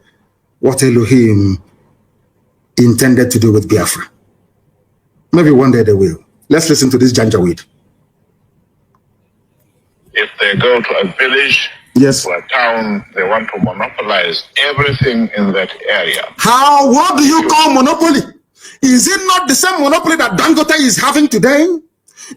[SPEAKER 1] what Elohim intended to do with Biafra. Maybe one day they will. Let's listen to this Janjaweed.
[SPEAKER 5] If they go to a village,
[SPEAKER 1] yes,
[SPEAKER 5] or a town, they want to monopolize everything in that area.
[SPEAKER 1] How? What do you call monopoly? Is it not the same monopoly that Dangote is having today?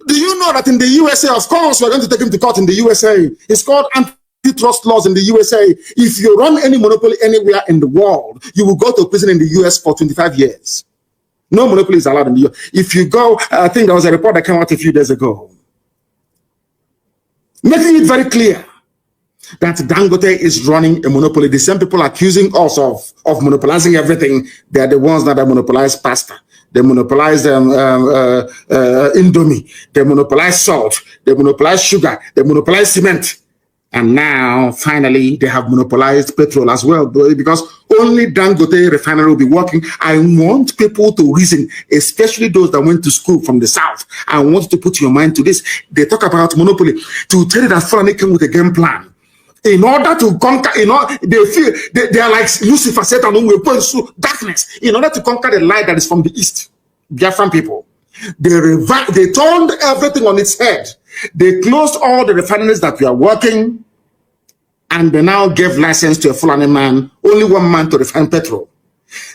[SPEAKER 1] Do you know that in the USA, of course, we're going to take him to court in the USA. It's called antitrust laws in the USA. If you run any monopoly anywhere in the world, you will go to prison in the US for 25 years. No monopoly is allowed in the US. If you go, I think there was a report that came out a few days ago, making it very clear that Dangote is running a monopoly. The same people accusing us of monopolizing everything, they are the ones that monopolize pasta. They monopolize Indomie. They monopolize salt. They monopolize sugar. They monopolize cement. And now, finally, they have monopolized petrol as well, because only Dangote refinery will be working. I want people to reason, especially those that went to school from the South. I want to put your mind to this. They talk about monopoly. To tell you that Fulani came with a game plan. In order to conquer, they feel they are like Lucifer, Satan, who will point through darkness. In order to conquer the light that is from the east, Biafran people, they turned everything on its head. They closed all the refineries that were working, and they now gave license to a Fulani man, only one man to refine petrol.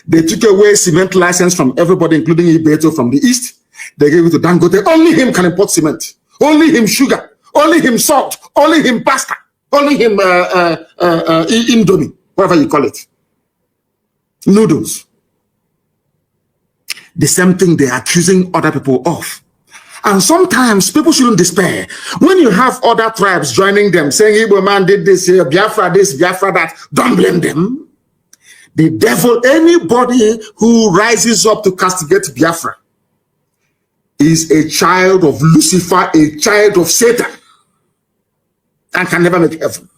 [SPEAKER 1] They took away cement license from everybody, including Ibeto from the east. They gave it to Dangote. Only him can import cement. Only him sugar. Only him salt. Only him pasta. Only him Indomie, whatever you call it. Noodles. The same thing they're accusing other people of. And sometimes people shouldn't despair. When you have other tribes joining them, saying, Igbo man did this, Biafra this, Biafra that, don't blame them. The devil, anybody who rises up to castigate Biafra, is a child of Lucifer, a child of Satan, and can never make heaven.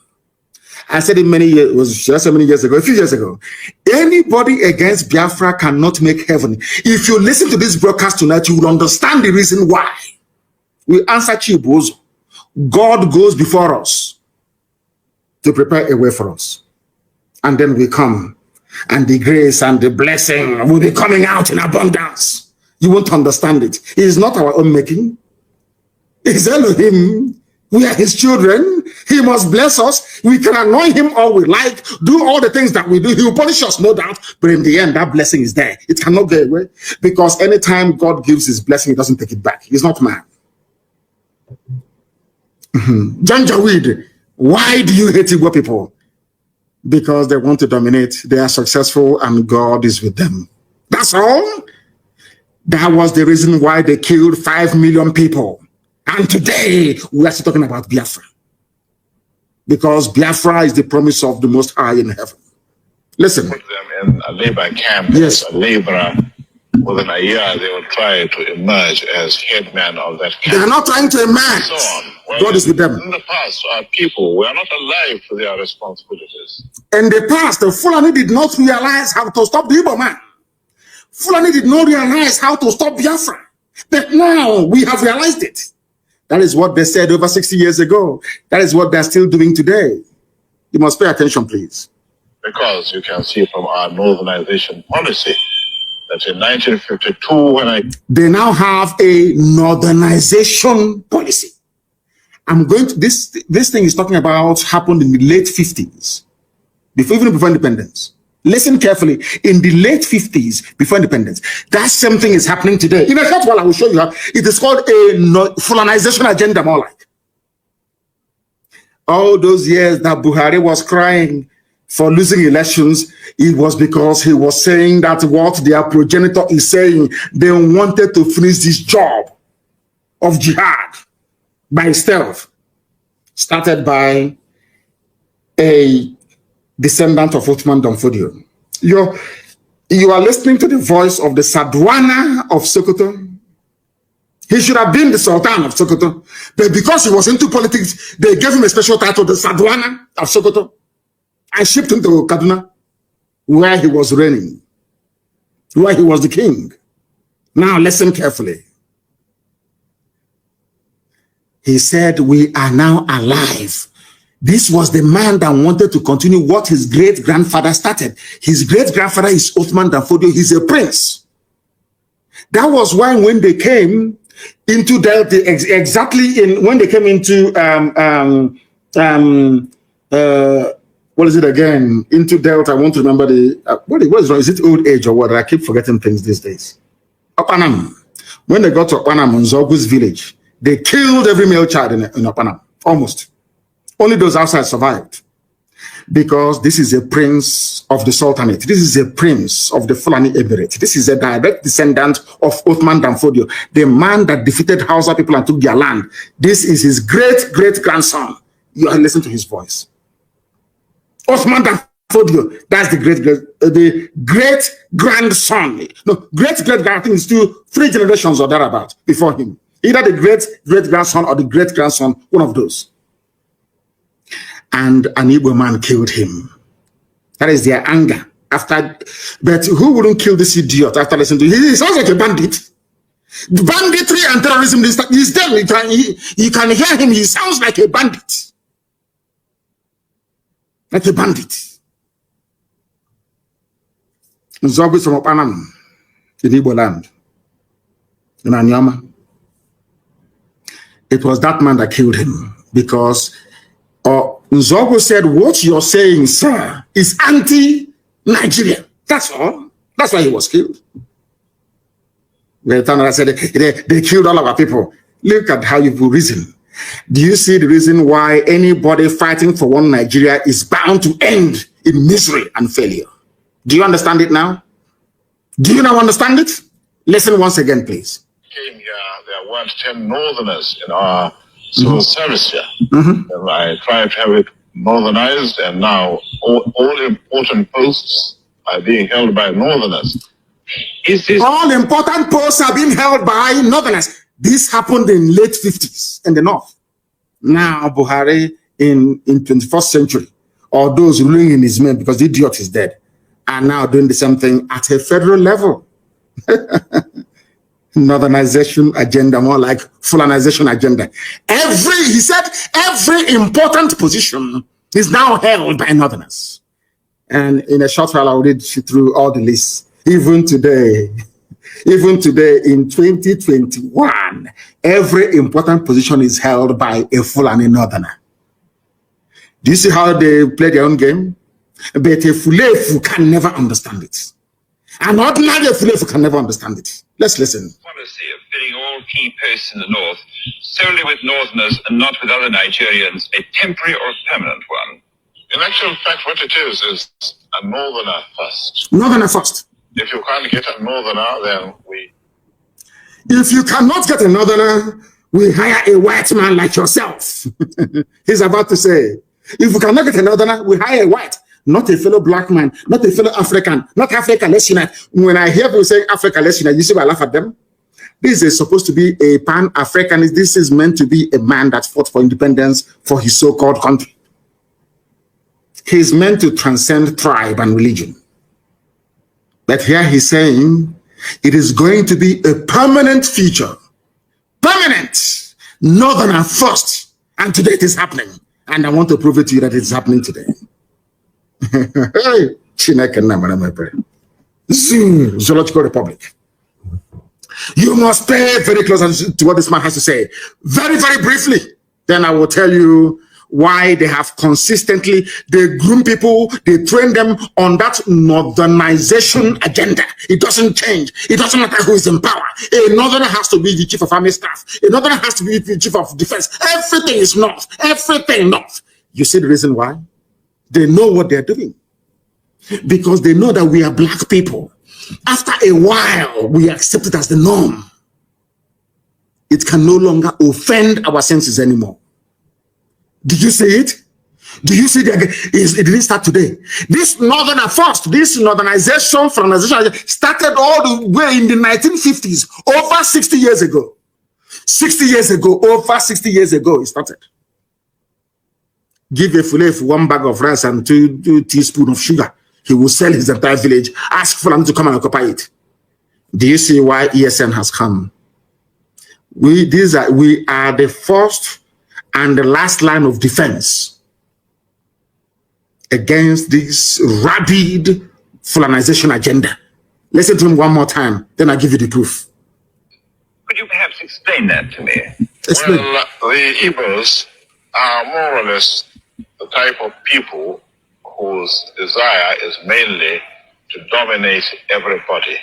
[SPEAKER 1] I said it many years, a few years ago. Anybody against Biafra cannot make heaven. If you listen to this broadcast tonight, you will understand the reason why. We answer Chibozo. God goes before us to prepare a way for us. And then we come, and the grace and the blessing will be coming out in abundance. You won't understand it. It is not our own making. It's Elohim. We are his children. He must bless us. We can annoy him all we like, do all the things that we do. He will punish us, no doubt. But in the end, that blessing is there. It cannot go away. Because anytime God gives his blessing, he doesn't take it back. He's not man. Janjaweed, why do you hate Igbo people? Because they want to dominate. They are successful and God is with them. That's all. That was the reason why they killed 5 million people. And today, we are still talking about Biafra. Because Biafra is the promise of the Most High in heaven. Listen.
[SPEAKER 5] Put them in a labor camp,
[SPEAKER 1] yes,
[SPEAKER 5] as a laborer. Within a year, they will try to emerge as headman of that camp.
[SPEAKER 1] They are not trying to emerge.
[SPEAKER 5] So on. Well,
[SPEAKER 1] God is with them.
[SPEAKER 5] In the past, our people were not alive to their responsibilities.
[SPEAKER 1] In the past, the Fulani did not realize how to stop the Igbo man. Fulani did not realize how to stop Biafra. But now we have realized it. That is what they said over 60 years ago. That is what they're still doing today. You must pay attention, please.
[SPEAKER 5] Because you can see from our Northernization policy that in 1952,
[SPEAKER 1] they now have a Northernization policy. I'm going to this thing is talking about happened in the late 50s, even before independence. Listen carefully. In the late 50s, before independence, that same thing is happening today. In a short while, I will show you how it is called a Fulanization agenda, more like. All those years that Buhari was crying for losing elections, it was because he was saying that what their progenitor is saying, they wanted to finish this job of jihad by stealth, started by a descendant of Uthman Danfodio. You are listening to the voice of the Sardauna of Sokoto. He should have been the Sultan of Sokoto, but because he was into politics, they gave him a special title, the Sardauna of Sokoto, and shipped him to Kaduna, where he was reigning, where he was the king. Now listen carefully. He said, we are now alive. This was the man that wanted to continue what his great-grandfather started. His great-grandfather is Uthman Danfodio. He's a prince. That was why when they came into Delta, when they came into, what is it again? Into Delta, I want to remember what is wrong? Is it old age or what? I keep forgetting things these days. Opanam. When they got to Opanam, Nzogu's village, they killed every male child in Opanam, almost. Only those outside survived. Because this is a prince of the Sultanate. This is a prince of the Fulani Emirate. This is a direct descendant of Uthman Danfodio, the man that defeated Hausa people and took their land. This is his great-great-grandson. You are listening to his voice. Uthman Danfodio, that's the great-grandson. No, great-great-grand, I think it's 3 generations or thereabout before him. Either the great-great-grandson or the great-grandson, one of those. And an Igbo man killed him. That is their anger. But who wouldn't kill this idiot after listening to him? He sounds like a bandit. Banditry and terrorism, he's dead. You can hear him. He sounds like a bandit. Like a bandit. Nzogbe from Opanam, in Igbo land, in Anyama. It was that man that killed him because Nzogo said, what you're saying, sir, is anti-Nigerian. That's all. That's why he was killed. I said, they killed all of our people. Look at how you reason. Do you see the reason why anybody fighting for one Nigeria is bound to end in misery and failure? Do you understand it now? Do you now understand it? Listen once again, please.
[SPEAKER 5] Came here, there weren't 10 Northerners in our civil service here. I tried to have it northernized, and now all important posts are being held by Northerners.
[SPEAKER 1] All important posts are being held by Northerners. This happened in late 50s in the North. Now Buhari in 21st century, or those ruling in his name because the idiot is dead, are now doing the same thing at a federal level. Northernization agenda, more like Fulanization agenda. He said every important position is now held by Northerners. And in a short while, I'll read through all the lists. Even today in 2021, every important position is held by a Fulani Northerner. Do you see how they play their own game? But a Fulefu can never understand it. An ordinary Fulefu can never understand it. Let's listen.
[SPEAKER 6] Policy of filling all key posts in the north solely with Northerners and not with other Nigerians, a temporary or permanent one?
[SPEAKER 5] In actual fact, what it is a Northerner first.
[SPEAKER 1] Northerner first.
[SPEAKER 5] If you can't get a Northerner, then
[SPEAKER 1] If you cannot get a Northerner, we hire a white man like yourself. He's about to say, if we cannot get a Northerner, we hire a white. Not a fellow black man, not a fellow African, not Africa, let's unite. When I hear people saying Africa, let's unite, you see I laugh at them. This is supposed to be a pan-Africanist. This is meant to be a man that fought for independence for his so-called country. He's meant to transcend tribe and religion. But here he's saying It is going to be a permanent feature. Permanent. Northern first. And today it is happening. And I want to prove it to you that it's happening today. Hey, Zoological Republic. You must pay very close attention to what this man has to say. Very, very briefly. Then I will tell you why they have consistently, they groom people, they train them on that Northernization agenda. It doesn't change. It doesn't matter who is in power. A Northerner has to be the chief of army staff. A Northerner has to be the chief of defense. Everything is North. Everything North. You see the reason why? They know what they're doing. Because they know that we are black people. After a while, we accept it as the norm. It can no longer offend our senses anymore. Did you see it? Do you see that it didn't start today? This Northerner first, this Northernization, started all the way in the 1950s, over 60 years ago. 60 years ago, over 60 years ago, it started. Give a Fulef 1 bag of rice and 2 teaspoons of sugar. He will sell his entire village. Ask Fulani to come and occupy it. Do you see why ESN has come? We are the first and the last line of defense against this rabid Fulanization agenda. Listen to him one more time, then I'll give you the proof.
[SPEAKER 6] Could you perhaps explain that to me?
[SPEAKER 1] Explain.
[SPEAKER 5] Well, the Igbos are more or less the type of people whose desire is mainly to dominate everybody.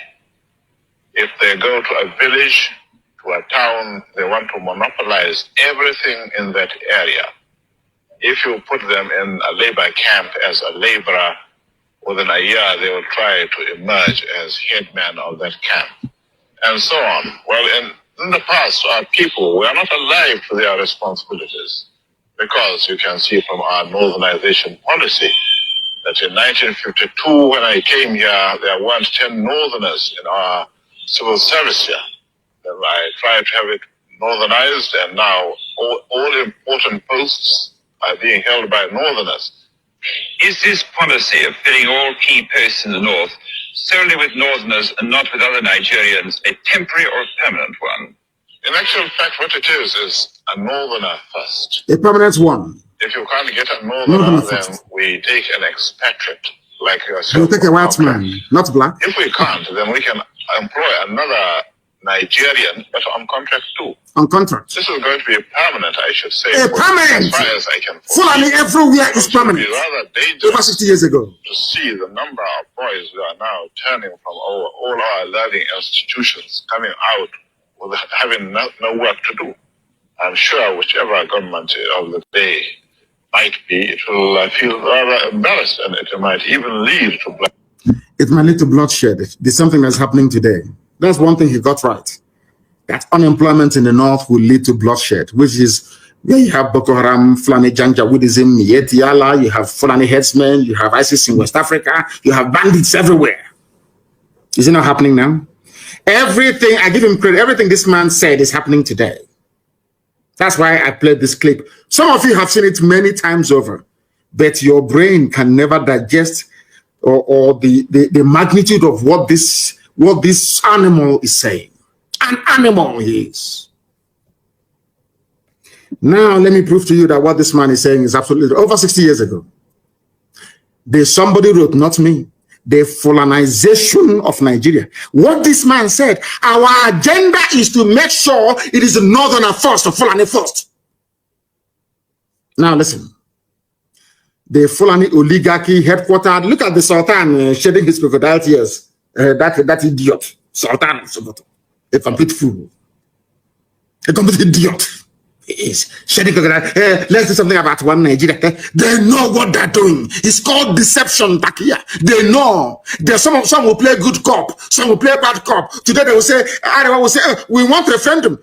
[SPEAKER 5] If they go to a village, to a town, they want to monopolize everything in that area. If you put them in a labor camp as a laborer, within a year they will try to emerge as headman of that camp, and so on. Well, in the past, our people were not alive to their responsibilities, because you can see from our Northernization policy that in 1952, when I came here, there weren't 10 Northerners in our civil service here. Then I tried to have it Northernized, and now all important posts are being held by Northerners.
[SPEAKER 6] Is this policy of filling all key posts in the North solely with Northerners and not with other Nigerians a temporary or permanent one?
[SPEAKER 5] In actual fact, what it is a Northerner first.
[SPEAKER 1] A permanent one.
[SPEAKER 5] If you can't get a Northerner, then we take an expatriate like yourself.
[SPEAKER 1] You take a white man, not black.
[SPEAKER 5] If we can't, then we can employ another Nigerian, but on contract too.
[SPEAKER 1] On contract.
[SPEAKER 5] This is going to be permanent, I should say.
[SPEAKER 1] A permanent!
[SPEAKER 5] As far as I can
[SPEAKER 1] Fulani everywhere is permanent.
[SPEAKER 5] It would be rather dangerous
[SPEAKER 1] over 60 years ago
[SPEAKER 5] to see the number of boys who are now turning from all our learning institutions coming out with having no work to do. I'm sure whichever government of the day might be, it will feel rather embarrassed, and it might even lead to bloodshed.
[SPEAKER 1] It might lead to bloodshed. There's something that's happening today. That's one thing he got right. That unemployment in the North will lead to bloodshed, which is where you have Boko Haram, Fulani Janjaweedism, Yetiala, you have Fulani headsmen, you have ISIS in West Africa, you have bandits everywhere. Is it not happening now? Everything, I give him credit, everything this man said is happening today. That's why I played this clip. Some of you have seen it many times over, but your brain can never digest or the magnitude of what this animal is saying. An animal he is. Now let me prove to you that what this man is saying is absolutely over 60 years ago. Somebody wrote, not me, the Fulanization of Nigeria. What this man said, our agenda is to make sure it is the Northerner first or Fulani first. Now listen. The Fulani oligarchy headquartered, look at the Sultan shedding his crocodile tears. That idiot, Sardauna of Sokoto, a complete fool, a complete idiot. He is shedding crocodile. Let's do something about one Nigeria. They know what they're doing. It's called deception, Takia. They know. There's some will play good cop, some will play bad cop. Today they will say, we want referendum.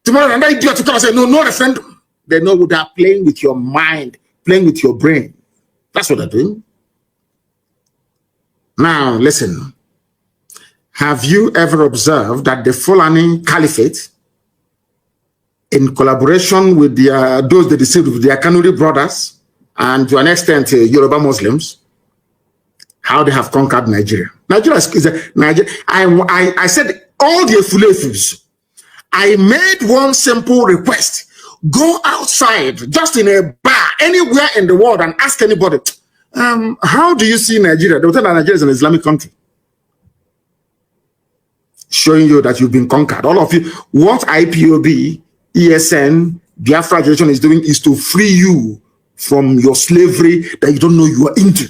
[SPEAKER 1] Tomorrow another idiot will come and say, no referendum. They know they're playing with your mind, playing with your brain. That's what they're doing. Now listen. Have you ever observed that the Fulani Caliphate, in collaboration with those they deceived with their Kanuri brothers, and to an extent Yoruba Muslims, how they have conquered Nigeria? Nigeria is Nigeria. I said all the Efulefus. I made one simple request. Go outside, just in a bar, anywhere in the world, and ask anybody, how do you see Nigeria? They'll tell that Nigeria is an Islamic country. Showing you that you've been conquered. All of you, what IPOB, ESN, Biafra generation is doing is to free you from your slavery that you don't know you are into.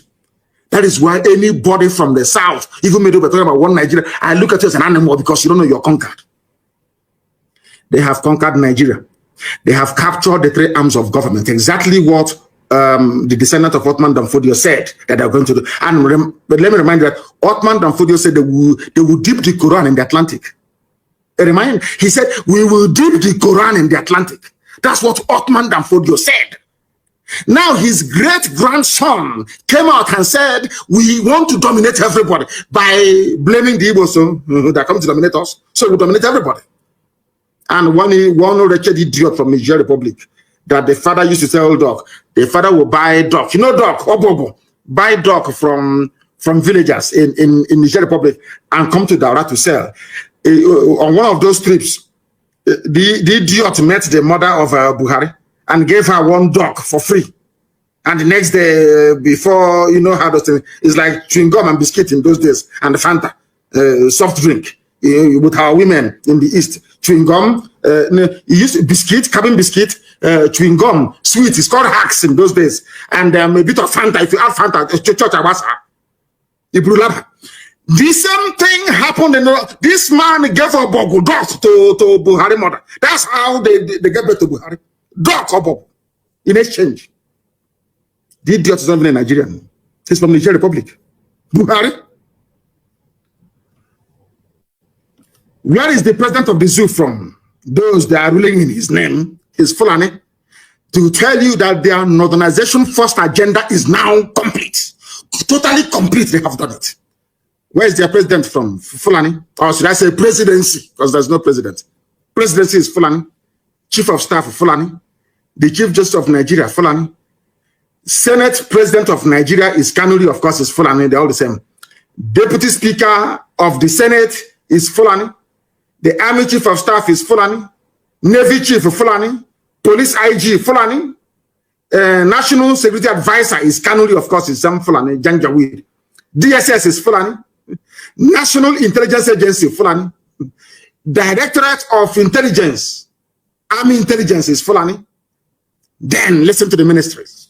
[SPEAKER 1] That is why anybody from the South, even me, talking about one Nigeria, I look at you as an animal because you don't know you're conquered. They have conquered Nigeria. They have captured the three arms of government. Exactly what the descendant of Othman Danfodio said that they're going to do. But let me remind you that Othman Danfodio said they will dip the Quran in the Atlantic. He said, we will dip the Quran in the Atlantic. That's what Othman Danfodio said. Now his great-grandson came out and said, we want to dominate everybody by blaming the Igbo that come to dominate us. So we dominate everybody. And one wretched idiot from Niger Republic that the father used to tell dog, the father will buy dog. You know dog, Obobo, buy dog from villagers in Niger Republic and come to Daura to sell. On one of those trips, the idiot met the mother of Buhari and gave her one dog for free. And the next day, before you know how those things, it's like chewing gum and biscuit in those days, and the Fanta, soft drink. With our women in the East, chewing gum, you used biscuit, cabin biscuit, chewing gum, sweet, it's called hacks in those days, and a bit of Fanta. If you add Fanta, church Ibrulaba. The same thing happened in this man gave a Bogo dog to Buhari mother. That's how they gave birth to Buhari. Dog or Bogo in exchange. The idiot is not even a Nigerian. He's from Niger Republic. Buhari. Where is the president of the zoo from? Those that are ruling in his name, his Fulani, to tell you that their Northernization first agenda is now complete. Totally complete, they have done it. Where is their president from? Fulani? Or should I say presidency? Because there's no president. Presidency is Fulani. Chief of Staff of Fulani. The Chief Justice of Nigeria, Fulani. Senate President of Nigeria is Kanuri, of course, is Fulani. They're all the same. Deputy Speaker of the Senate is Fulani. The Army Chief of Staff is Fulani. Navy Chief Fulani. Police IG Fulani. National Security Advisor is Kanuri, of course, is some Fulani. Janjaweed. DSS is Fulani. National Intelligence Agency Fulani. Directorate of Intelligence, Army Intelligence is Fulani. Then listen to the ministries.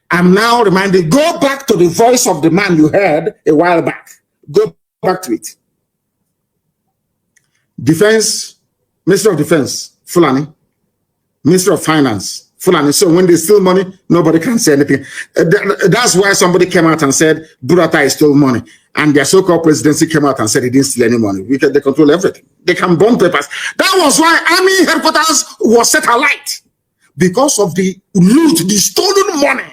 [SPEAKER 1] I'm now reminded, go back to the voice of the man you heard a while back. Go back to it. Defense, Minister of Defense, Fulani. Minister of Finance, Fulani. So when they steal money, nobody can say anything. That's why somebody came out and said, Buratai stole money. And their so-called presidency came out and said he didn't steal any money. They control everything. They can burn papers. That was why Army headquarters was set alight. Because of the loot, the stolen money.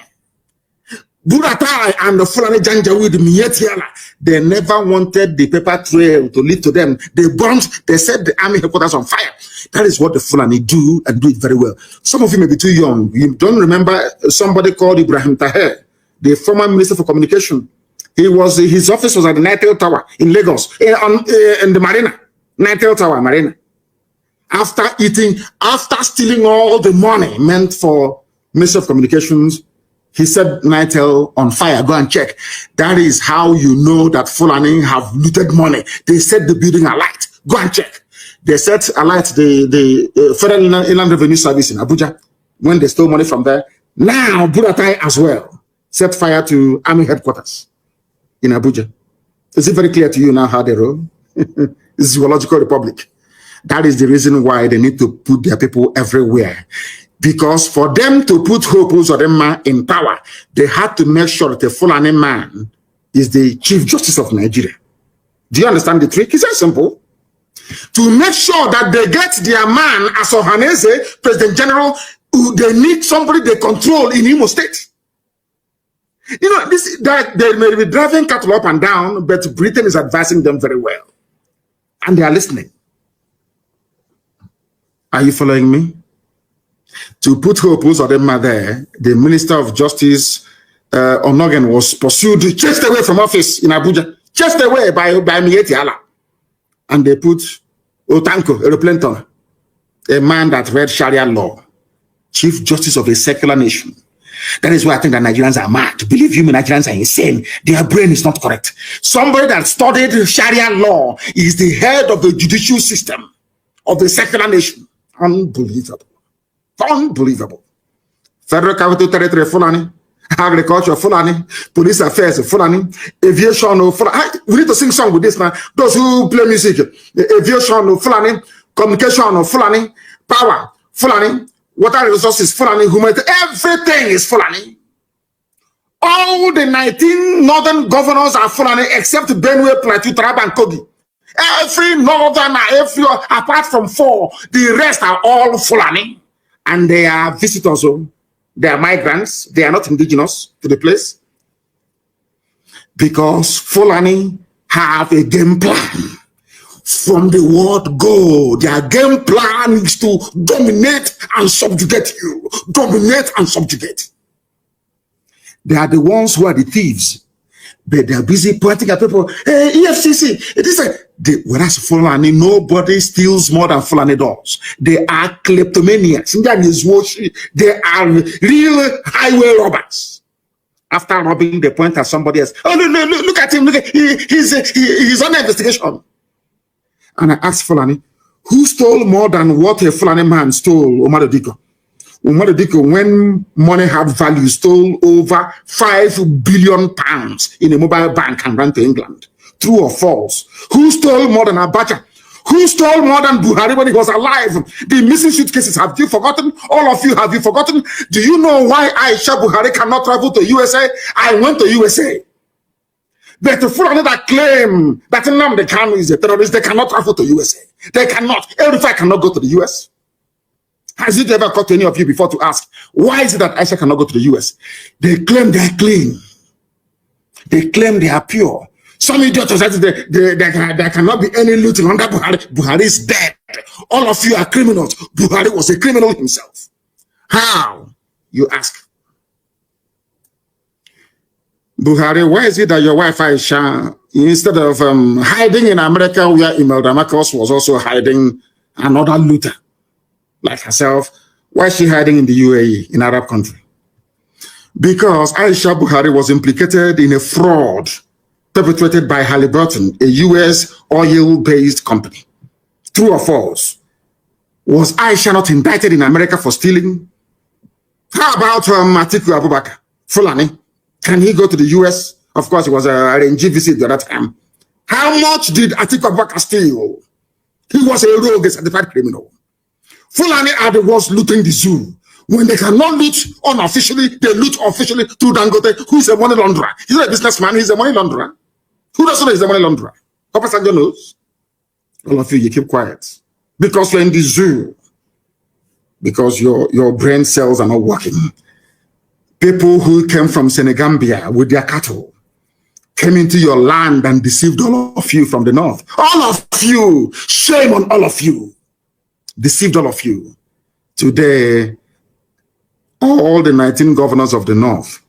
[SPEAKER 1] Buratai and the Fulani Janjaweed Mietiala, they never wanted the paper trail to lead to them. They burnt, they set the army headquarters on fire. That is what the Fulani do, and do it very well. Some of you may be too young. You don't remember somebody called Ibrahim Taher, the former Minister for Communication. His office was at the Nightingale Tower in Lagos, in the Marina. Nightingale Tower, Marina. After stealing all the money meant for Minister of Communications, he set Nightingale on fire. Go and check. That is how you know that Fulani have looted money. They set the building alight. Go and check. They set alight the Federal Inland Revenue Service in Abuja when they stole money from there. Now, Buratai as well set fire to Army headquarters in Abuja. Is it very clear to you now how they roll? It's Zoological Republic. That is the reason why they need to put their people everywhere. Because for them to put Hope Uzodinma in power, they had to make sure that the Fulani man is the Chief Justice of Nigeria. Do you understand the trick? It's very simple. To make sure that they get their man as Ohaneze, President General, they need somebody they control in Imo State. You know, that they may be driving cattle up and down, but Britain is advising them very well. And they are listening. Are you following me? To put Hope Uzodinma there, the Minister of Justice, Onogen, was pursued, chased away from office in Abuja, chased away by Mieti Allah. And they put Otanko, a replanter, a man that read Sharia law, Chief Justice of a secular nation. That is why I think that Nigerians are mad. Believe you me, Nigerians are insane. Their brain is not correct. Somebody that studied Sharia law is the head of the judicial system of the secular nation. Unbelievable. Unbelievable. Federal Capital Territory, Fulani. Agriculture, Fulani. Police affairs, Fulani. Aviation, Fulani. We need to sing song with this now. Those who play music. Aviation, Fulani. Communication, Fulani. Power, Fulani. Water resources, Fulani. Humanity. Everything is Fulani. All the 19 northern governors are Fulani except Benue, Plateau, Taraba, and Kogi. Every northern, apart from 4, the rest are all Fulani. And they are visitors. They are migrants. They are not indigenous to the place. Because Fulani have a game plan. From the word go, their game plan is to dominate and subjugate you. Dominate and subjugate. They are the ones who are the thieves. But they are busy pointing at people. Hey, EFCC. Whereas Fulani, nobody steals more than Fulani does. They are kleptomaniacs. They are real highway robbers. After robbing, they point at somebody else. Oh, no, look at him. Look at he's on investigation. And I asked Fulani, who stole more than what a Fulani man stole, Omar Diko? Omar Diko, when money had value, stole over £5 billion in a mobile bank and ran to England. True or false? Who stole more than Abacha? Who stole more than Buhari when he was alive? The missing suitcases, have you forgotten? All of you, have you forgotten? Do you know why Aisha Buhari cannot travel to USA? I went to USA. But the Fulani that claim that Nnamdi Kanu is a terrorist, they cannot travel to USA. They cannot. Everybody cannot go to the US. Has it ever occurred to any of you before to ask, why is it that Aisha cannot go to the US? They claim they are clean. They claim they are pure. Some idiots said there cannot be any looting under Buhari. Buhari is dead. All of you are criminals. Buhari was a criminal himself. How? You ask. Buhari, why is it that your wife Aisha, instead of hiding in America where Imelda Marcos was also hiding another looter like herself, why is she hiding in the UAE, in Arab country? Because Aisha Buhari was implicated in a fraud perpetrated by Halliburton, a US oil-based company. True or false? Was Aisha not indicted in America for stealing? How about Atiku Abubakar, Fulani? Can he go to the US? Of course, it was a RNG visit at that time. How much did Atiku Abubakar steal? He was a rogue, a certified criminal. Fulani are the ones looting the zoo. When they cannot loot unofficially, they loot officially through Dangote, who is a money launderer. He's not a businessman, he's a money launderer. Who doesn't know he's a money launderer? Papa Sanjo knows. All of you keep quiet. Because you're in the zoo. Because your brain cells are not working. People who came from Senegambia with their cattle came into your land and deceived all of you from the north. All of you! Shame on all of you! Deceived all of you. Today, all the 19 governors of the north,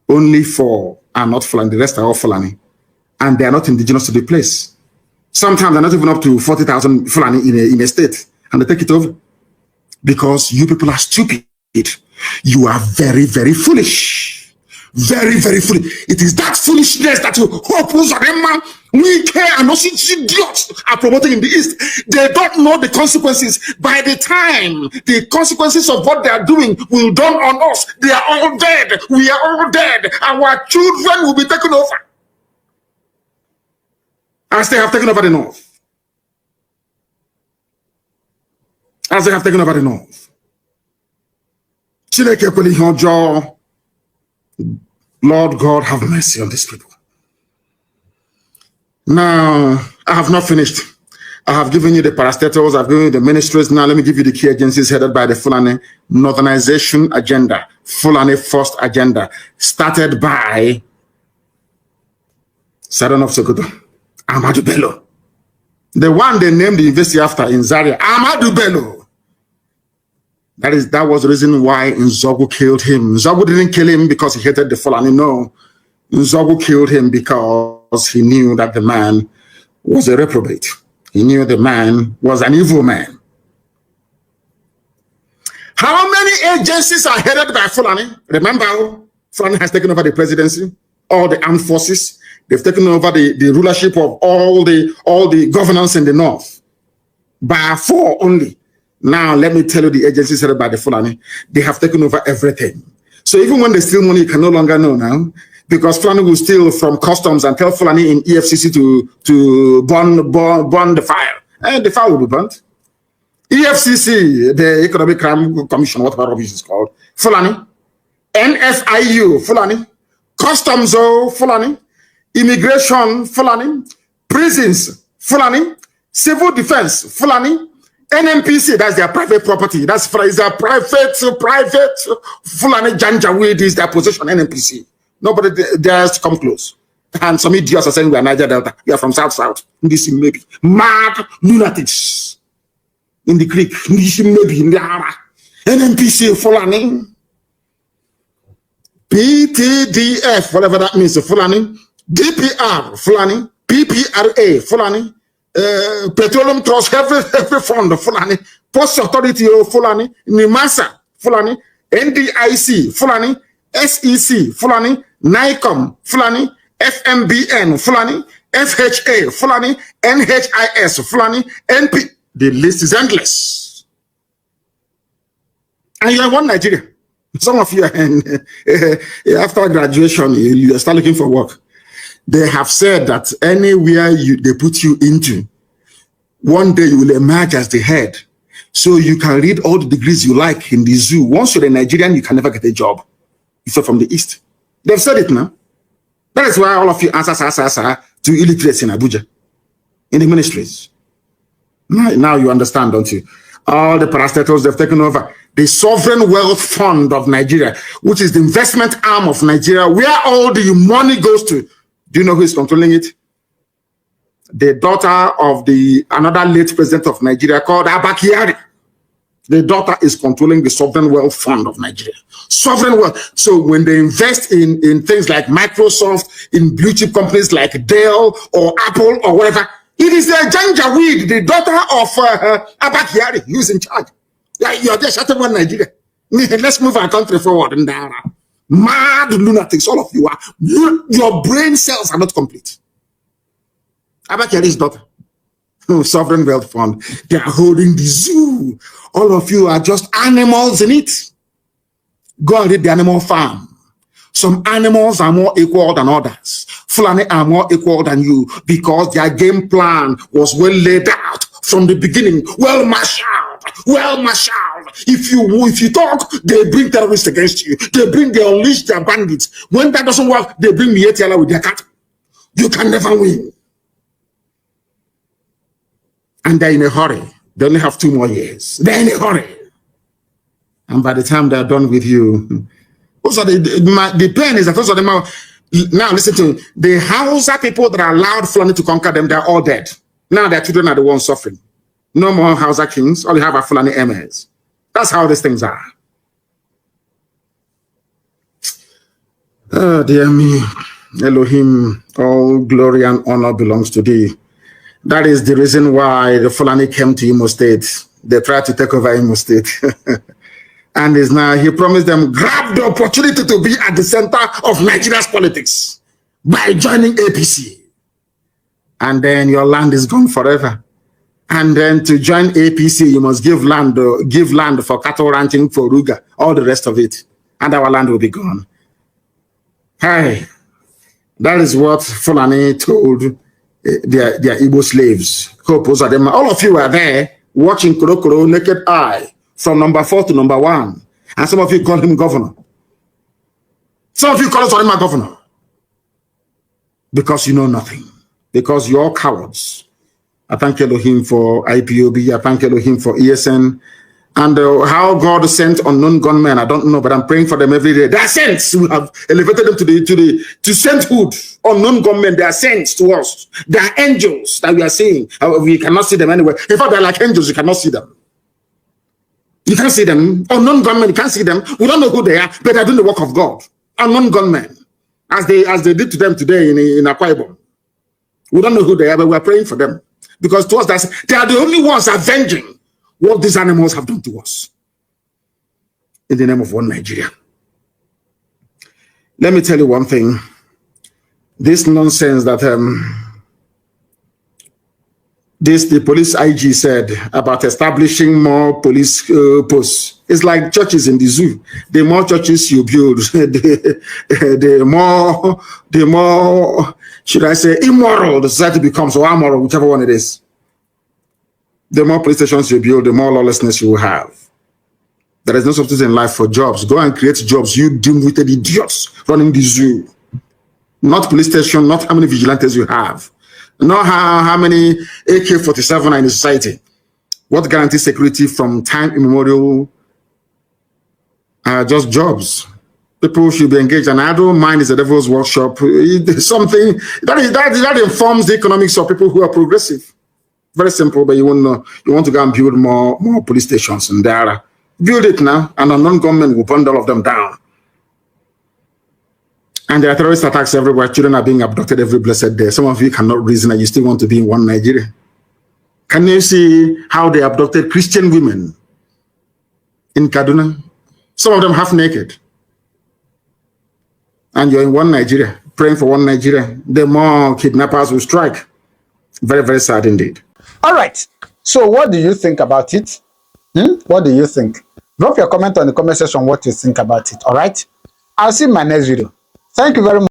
[SPEAKER 1] only 4 are not Fulani, the rest are all Fulani. And they are not indigenous to the place. Sometimes they're not even up to 40,000 Fulani in a state, and they take it over. Because you people are stupid. You are very, very foolish. Very, very foolish. It is that foolishness that we care and also idiots are promoting in the East. They don't know the consequences. By the time the consequences of what they are doing will dawn on us, they are all dead. We are all dead. Our children will be taken over. As they have taken over the North. As they have taken over the North. Lord God, have mercy on these people. Now, I have not finished. I have given you the parastatals, I've given you the ministries. Now, let me give you the key agencies headed by the Fulani Northernization agenda, Fulani First agenda, started by Sardauna of Sokoto, Ahmadu Bello. The one they named the university after in Zaria, Ahmadu Bello. That was the reason why Nzogu killed him. Nzogu didn't kill him because he hated the Fulani. No. Nzogu killed him because because he knew that the man was a reprobate. He knew the man was an evil man. How many agencies are headed by Fulani? Remember, Fulani has taken over the presidency, all the armed forces. They've taken over the rulership of all the governance in the north. By 4 only. Now, let me tell you the agencies headed by the Fulani, they have taken over everything. So even when they steal money, you can no longer know now, because Fulani will steal from customs and tell Fulani in EFCC to burn the fire. And the fire will be burnt. EFCC, the Economic Crime Commission, whatever rubbish is called, Fulani. NFIU, Fulani. Customs, Fulani. Immigration, Fulani. Prisons, Fulani. Civil defense, Fulani. NMPC, that's their private property. That's their private Fulani Janjaweed is their possession, NMPC. Nobody dares to come close. And some idiots are saying we are Niger Delta. We are from South. This maybe. Mad lunatics. In the creek. This maybe. NMPC, Fulani. PTDF, whatever that means, Fulani. DPR, Fulani. PPRA, Fulani. Petroleum Trust, every fund, Fulani, Post Authority, Fulani, NIMASA, Fulani, NDIC, Fulani, SEC, Fulani, NICOM, Fulani, FMBN, Fulani, FHA, Fulani, NHIS, Fulani, NP. The list is endless. And you are one Nigeria. Some of you, after graduation, you start looking for work. They have said that anywhere they put you into, one day you will emerge as the head. So you can read all the degrees you like in the zoo. Once you're a Nigerian, you can never get a job. If you're from the East. They've said it now. That is why all of you answer to illiterates in Abuja, in the ministries. Now you understand, don't you? All the parastatals, they've taken over. The Sovereign Wealth Fund of Nigeria, which is the investment arm of Nigeria, where all the money goes to. Do you know who is controlling it? The daughter of another late president of Nigeria called Abba Kyari. The daughter is controlling the Sovereign Wealth Fund of Nigeria. Sovereign wealth. So when they invest in things like Microsoft, in blue chip companies like Dell or Apple or whatever, it is the Janjaweed, the daughter of Abba Kyari, who's in charge. Like you're just shutting one Nigeria. Let's move our country forward. Mad lunatics, all of you are. Your brain cells are not complete. Abba Kyari's daughter. Sovereign Wealth Fund. They are holding the zoo. All of you are just animals in it. Go and read the Animal Farm. Some animals are more equal than others. Fulani are more equal than you because their game plan was well laid out from the beginning. Well marshaled. If you talk, they bring terrorists against you. They unleash their bandits. When that doesn't work, they bring the ATL with their cat. You can never win. And they're in a hurry. They only have 2 more years. They're in a hurry. And by the time they're done with you, also the pain is that those of them are, now listen to me, the Hausa people that allowed Fulani to conquer them, they're all dead. Now their children are the ones suffering. No more Hausa kings, all you have are Fulani emirs. That's how these things are. Oh, dear me. Elohim, all glory and honor belongs to thee. That is the reason why the Fulani came to Imo State. They tried to take over Imo State. And is now, he promised them, grab the opportunity to be at the center of Nigeria's politics by joining APC. And then your land is gone forever. And then to join APC, you must give land for cattle ranching, for Ruga, all the rest of it. And our land will be gone. Hey, that is what Fulani told their Igbo slaves. All of you are there watching Korokoro naked eye from number 4 to number 1. And some of you call him governor. Some of you call him a governor. Because you know nothing. Because you're cowards. I thank Elohim for IPOB. I thank Elohim for ESN. And how God sent unknown gunmen, I don't know, but I'm praying for them every day. They are saints. We have elevated them to sainthood. Unknown gunmen, they are saints to us. They are angels that we are seeing. We cannot see them anywhere. In fact, they're like angels. You cannot see them. You can't see them. Unknown gunmen, you can't see them. We don't know who they are, but they're doing the work of God. Unknown gunmen, as they did to them today in Akwa Ibom. We don't know who they are, but we're praying for them. Because to us, they are the only ones avenging what these animals have done to us. In the name of one Nigeria. Let me tell you one thing. This nonsense that the police IG said about establishing more police posts. It's like churches in the zoo. The more churches you build, the more, should I say, immoral the society becomes, or amoral, whichever one it is. The more police stations you build, the more lawlessness you will have. There is no substitute in life for jobs. Go and create jobs, you dim-witted idiots running the zoo. Not police station, not how many vigilantes you have. Not how many AK-47 are in the society. What guarantees security from time immemorial? Just jobs. People should be engaged. And idle mind is the devil's workshop. It's something that informs the economics of people who are progressive. Very simple, but you won't know. You want to go and build more police stations in Naira. Build it now, and unknown government will burn all of them down. And there are terrorist attacks everywhere. Children are being abducted every blessed day. Some of you cannot reason and you still want to be in one Nigeria. Can you see how they abducted Christian women in Kaduna? Some of them half naked. And you're in one Nigeria, praying for one Nigeria. The more kidnappers will strike. Very, very sad indeed.
[SPEAKER 2] All right. So what do you think about it? What do you think? Drop your comment on the comment section what you think about it. All right. I'll see you in my next video. Thank you very much.